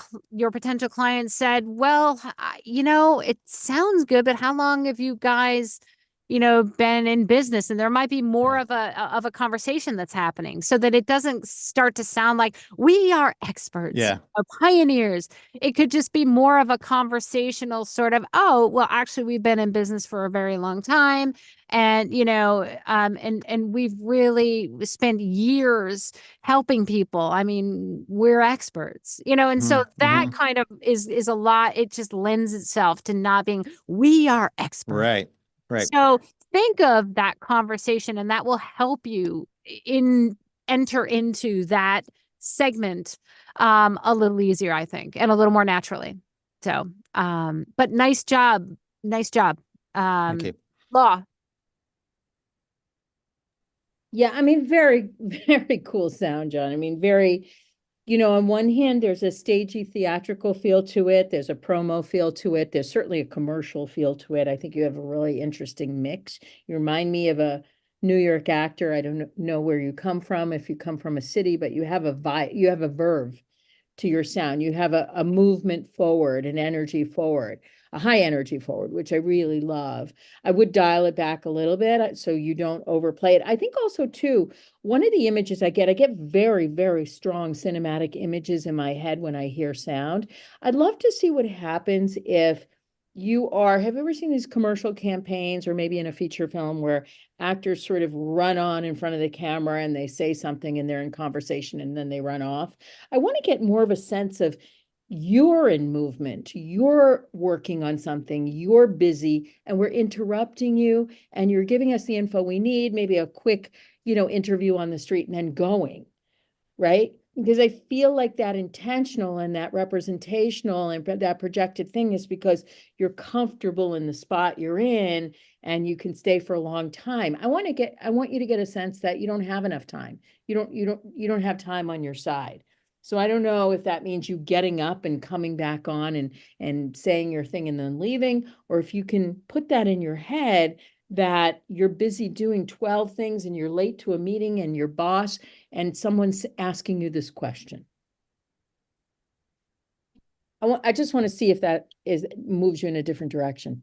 potential client said, well, it sounds good, but how long have you guys been in business, and there might be more of a conversation that's happening, so that it doesn't start to sound like we are experts or pioneers. It could just be more of a conversational sort of, oh, well, actually, we've been in business for a very long time. And, and we've really spent years helping people. I mean, we're experts, and so that kind of is a lot. It just lends itself to not being, we are experts. Right. So think of that conversation, and that will help you enter into that segment a little easier, I think, and a little more naturally. So, but nice job. Nice job. Thank you. Law. Yeah, I mean, very, very cool sound, John. I mean, very, on one hand, there's a stagey theatrical feel to it. There's a promo feel to it. There's certainly a commercial feel to it. I think you have a really interesting mix. You remind me of a New York actor. I don't know where you come from, if you come from a city, but you have you have a verve to your sound. You have a movement forward, an energy forward, a high energy forward, which I really love. I would dial it back a little bit so you don't overplay it. I think also too, one of the images I get very, very strong cinematic images in my head when I hear sound. I'd love to see what happens if have you ever seen these commercial campaigns, or maybe in a feature film, where actors sort of run on in front of the camera and they say something and they're in conversation and then they run off? I want to get more of a sense of, you're in movement, you're working on something, you're busy, and we're interrupting you, and you're giving us the info we need, maybe a quick, interview on the street, and then going, right? Because I feel like that intentional and that representational and that projected thing is because you're comfortable in the spot you're in and you can stay for a long time. I want you to get a sense that you don't have enough time. You don't have time on your side. So I don't know if that means you getting up and coming back on and saying your thing and then leaving, or if you can put that in your head that you're busy doing 12 things and you're late to a meeting and your boss and someone's asking you this question. I just want to see if that moves you in a different direction.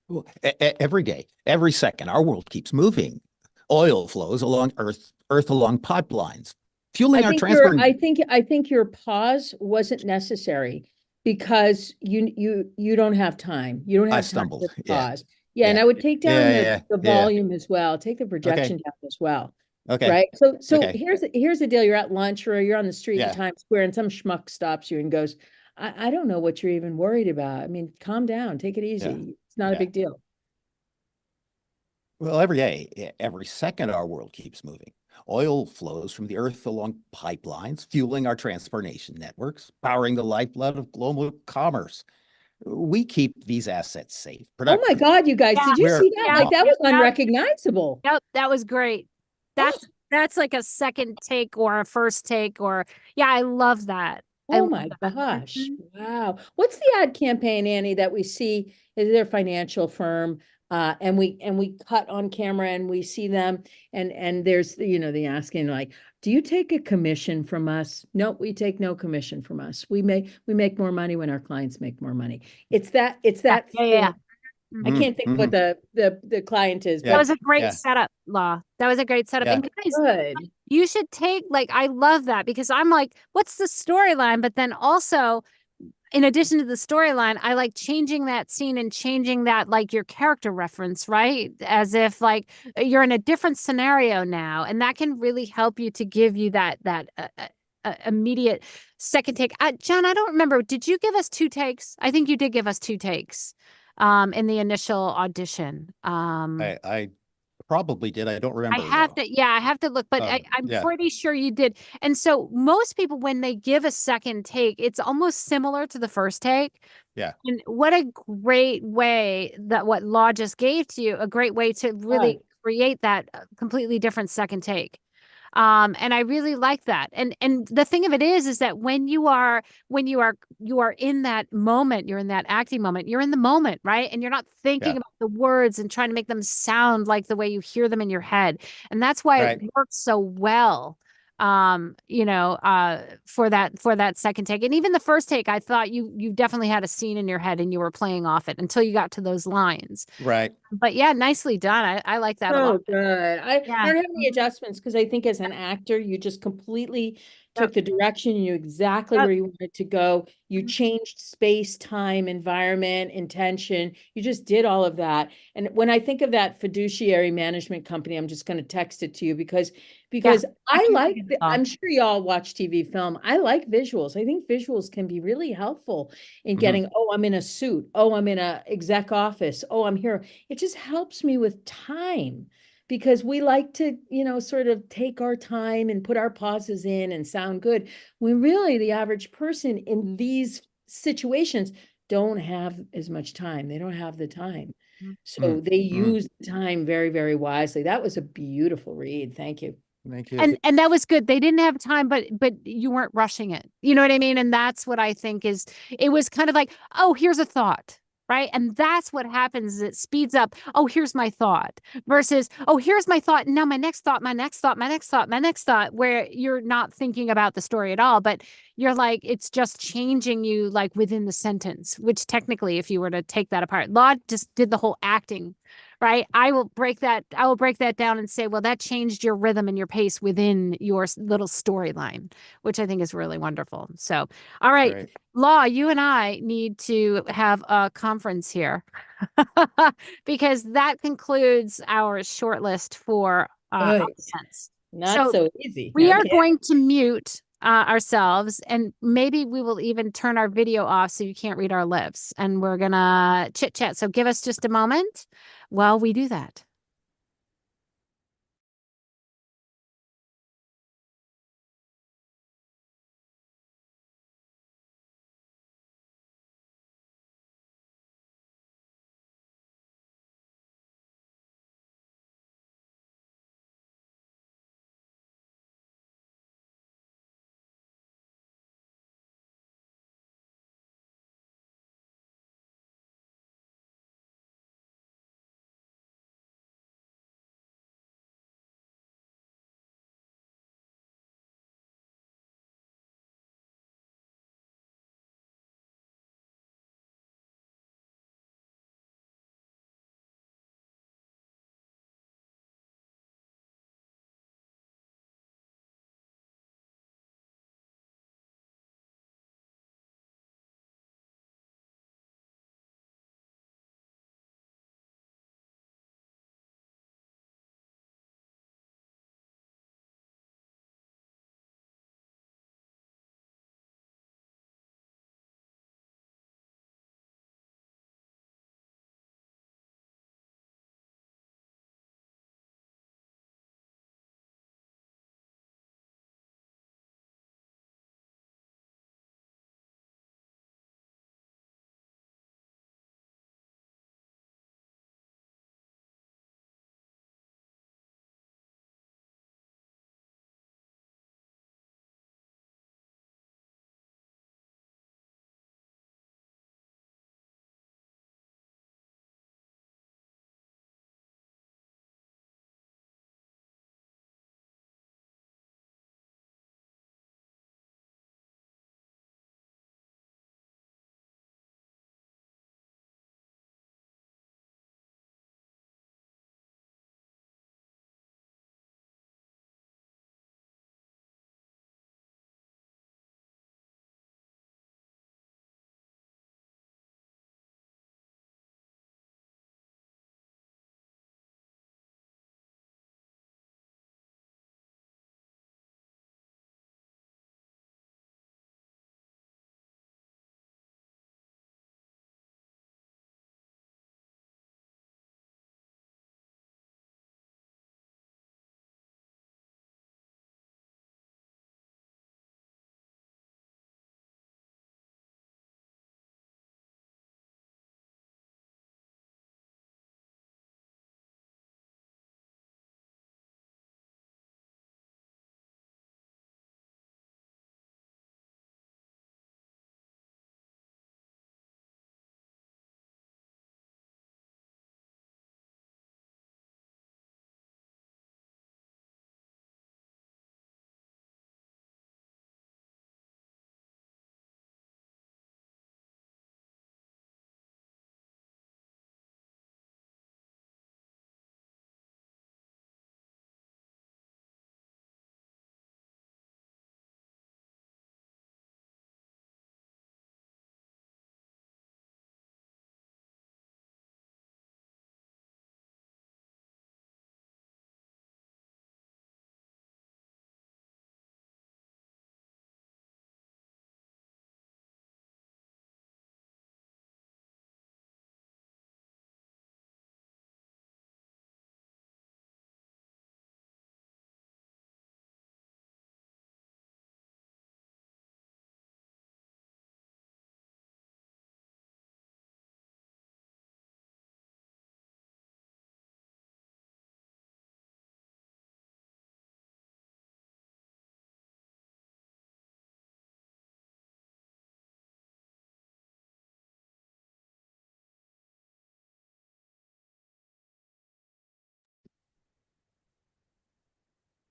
Well, every day, every second, our world keeps moving. Oil flows along Earth along pipelines, fueling our transport. I think your pause wasn't necessary because you don't have time. You don't have I time stumbled. to pause. Yeah, and I would take down the volume as well. Take the projection down as well. Okay. Right. So here's the deal. You're at lunch or you're on the street in Times Square and some schmuck stops you and goes, I don't know what you're even worried about. I mean, calm down, take it easy. Yeah. It's not a big deal. Well, every day, every second, our world keeps moving. Oil flows from the earth along pipelines, fueling our transportation networks, powering the lifeblood of global commerce. We keep these assets safe. Oh my God, you guys, did you see that? Like, that was unrecognizable. Yep, that was great. That's like a second take or a first take, or I love that. Oh my gosh. Wow. What's the ad campaign, Annie, that we see? Is their financial firm? And we cut on camera and we see them and there's, the asking like, do you take a commission from us? Nope, we take no commission from us. We make more money when our clients make more money. It's that. Yeah. I can't think what the client is. That was a great setup, Law. That was a great setup. Yeah. And guys, Good. you should take, I love that, because I'm like, what's the storyline? But then also, in addition to the storyline, I like changing that scene and changing that, your character reference, right? As if you're in a different scenario now. And that can really help you to give you that immediate second take. John, I don't remember. Did you give us 2 takes? I think you did give us 2 takes in the initial audition. I probably did. I don't remember. I have to look, but I'm pretty sure you did. And so most people, when they give a second take, it's almost similar to the first take. Yeah. And what a great way that what Law just gave to you, a great way to really create that completely different second take. And I really like that. And the thing of it is that when you are in that moment, you're in that acting moment, you're in the moment, right? And you're not thinking about the words and trying to make them sound like the way you hear them in your head. And that's why it works so well for that second take. And even the first take, I thought you definitely had a scene in your head and you were playing off it until you got to those lines. Right. But yeah, nicely done. I like that a lot. So good. I Yeah. don't have any adjustments because I think as an actor, you just completely took the direction, you knew exactly Yep. where you wanted to go. You Mhm. changed space, time, environment, intention. You just did all of that. And when I think of that fiduciary management company, I'm just going to text it to you because I like I'm sure y'all watch TV film. I like visuals. I think visuals can be really helpful in getting, oh, I'm in a suit. Oh, I'm in a exec office. Oh, I'm here. It just helps me with time because we like to, sort of take our time and put our pauses in and sound good. When really the average person in these situations don't have as much time. They don't have the time. So they use the time very, very wisely. That was a beautiful read. Thank you. Thank you. And that was good. They didn't have time, but you weren't rushing it. You know what I mean? And that's what I think is, it was kind of like, oh, here's a thought, right? And that's what happens is it speeds up. Oh, here's my thought versus, oh, here's my thought. And now my next thought, my next thought, my next thought, my next thought, where you're not thinking about the story at all, but you're like, it's just changing you like within the sentence, which technically, if you were to take that apart, Law just did the whole acting, right? I will break that down and say, well, that changed your rhythm and your pace within your little storyline, which I think is really wonderful. So, all right, Law, you and I need to have a conference here because that concludes our short list for events. Not so easy. We are Okay. going to mute ourselves, and maybe we will even turn our video off so you can't read our lips, and we're gonna chit chat. So give us just a moment while we do that.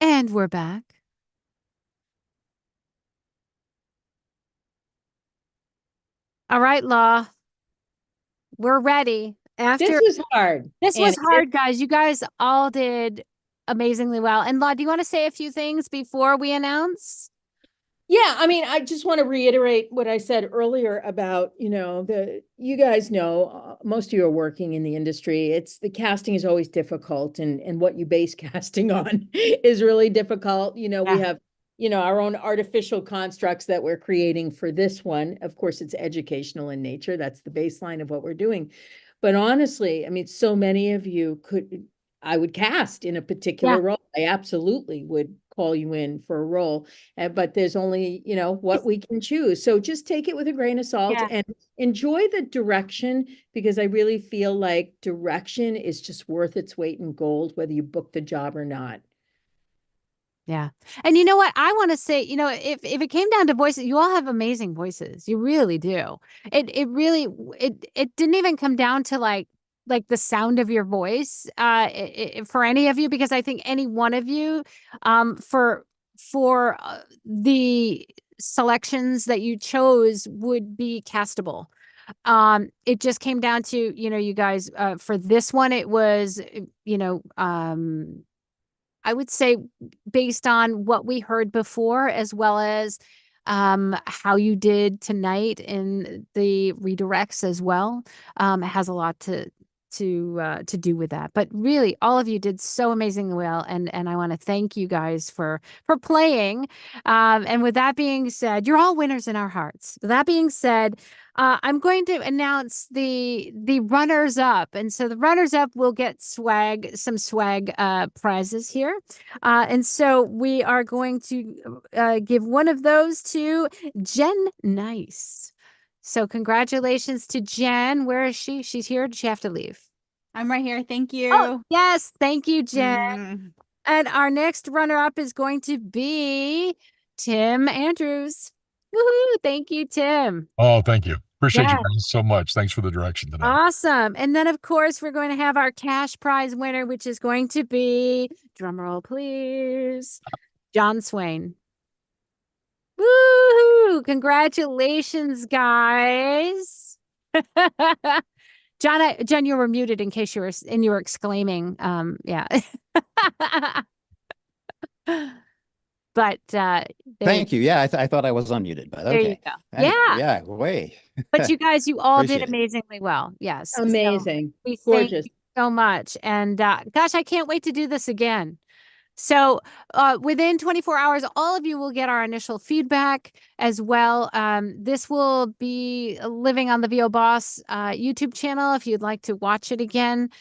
And we're back. All right, Law. We're ready. After This was hard. this was And hard, guys. You guys all did amazingly well. And Law, do you want to say a few things before we announce? Yeah, I mean, I just want to reiterate what I said earlier about, you guys know, most of you are working in the industry. It's the casting is always difficult, and what you base casting on is really difficult. We have, our own artificial constructs that we're creating for this one. Of course, it's educational in nature. That's the baseline of what we're doing. But honestly, I mean, so many of you I would cast in a particular role. I absolutely would call you in for a role, but there's only, what we can choose. So just take it with a grain of salt and enjoy the direction, because I really feel like direction is just worth its weight in gold, whether you book the job or not. Yeah. And you know what? I want to say, if it came down to voices, you all have amazing voices. You really do. It really, it didn't even come down to like the sound of your voice, for any of you, because I think any one of you, for the selections that you chose would be castable. It just came down to, you guys, for this one, it was, I would say based on what we heard before, as well as how you did tonight in the redirects as well, it has a lot to do with that. But really, all of you did so amazingly well, and I want to thank you guys for playing. And with that being said, you're all winners in our hearts. With that being said, I'm going to announce the runners up, and so the runners up will get some swag prizes here, and so we are going to give one of those to Jen Nice. So congratulations to Jen. Where is she? She's here. Did she have to leave? I'm right here. Thank you. Oh, yes. Thank you, Jen. And our next runner-up is going to be Tim Andrews. Woohoo! Thank you, Tim. Oh, thank you. Appreciate Yeah. you guys so much. Thanks for the direction tonight. Awesome. And then, of course, we're going to have our cash prize winner, which is going to be, drumroll please, John Swain. Woohoo! Congratulations, guys. John, you were muted in case you were exclaiming. Yeah. But Thank you. Yeah, I thought I was unmuted, but there you okay. go. And- Yeah. Yeah, way. But you guys, you all did Appreciate it. amazingly well. Yes. So Amazing. we thank Gorgeous. you so much. And gosh, I can't wait to do this again. So within 24 hours, all of you will get our initial feedback as well. This will be living on the VO Boss YouTube channel. If you'd like to watch it again,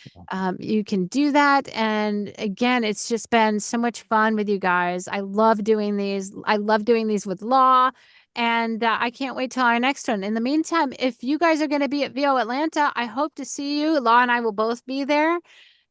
you can do that. And again, it's just been so much fun with you guys. I love doing these. I love doing these with Law. And I can't wait till our next one. In the meantime, if you guys are going to be at VO Atlanta, I hope to see you. Law and I will both be there.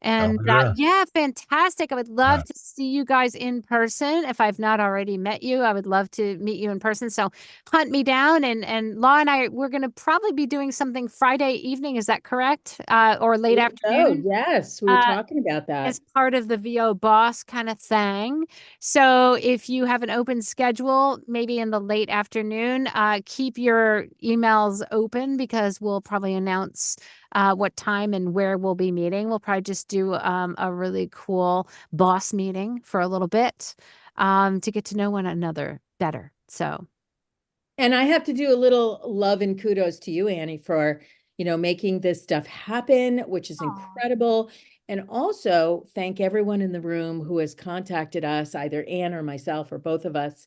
And yeah, fantastic. I would love to see you guys in person. If I've not already met you, I would love to meet you in person. So hunt me down, and Law and I, we're going to probably be doing something Friday evening. Is that correct? Or late afternoon? Oh, yes. We were talking about that. As part of the VO Boss kind of thing. So if you have an open schedule, maybe in the late afternoon, keep your emails open, because we'll probably announce what time and where we'll be meeting. We'll probably just do a really cool boss meeting for a little bit to get to know one another better. So, and I have to do a little love and kudos to you, Annie, for, making this stuff happen, which is incredible. And also thank everyone in the room who has contacted us, either Anne or myself or both of us,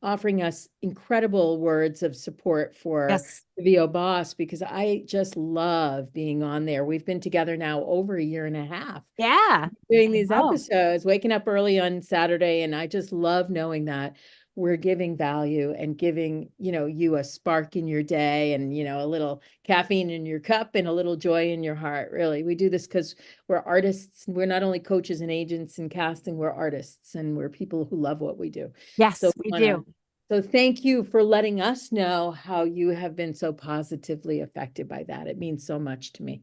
offering us incredible words of support for the VO Boss, because I just love being on there. We've been together now over a year and a half. Yeah. Doing these episodes, waking up early on Saturday. And I just love knowing that we're giving value and giving, you a spark in your day, and, a little caffeine in your cup and a little joy in your heart. Really, we do this because we're artists. We're not only coaches and agents in casting, we're artists, and we're people who love what we do. Yes, so we do. So thank you for letting us know how you have been so positively affected by that. It means so much to me.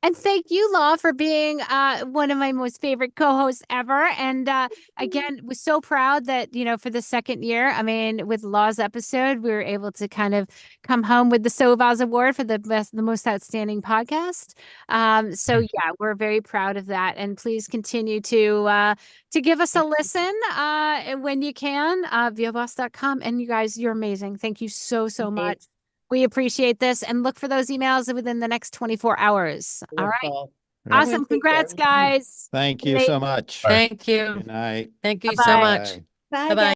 And thank you, Law, for being one of my most favorite co-hosts ever. And again, was so proud that, for the second year, I mean, with Law's episode, we were able to kind of come home with the Sovaz Award for the most outstanding podcast. So yeah, we're very proud of that. And please continue to give us a listen when you can, VOBoss.com. And you guys, you're amazing. Thank you so much. We appreciate this, and look for those emails within the next 24 hours. All right. Wonderful. Awesome. Congrats, guys. Thank you so much. Thank you. Good night. Thank you Bye-bye. so much. Bye, Bye-bye. guys.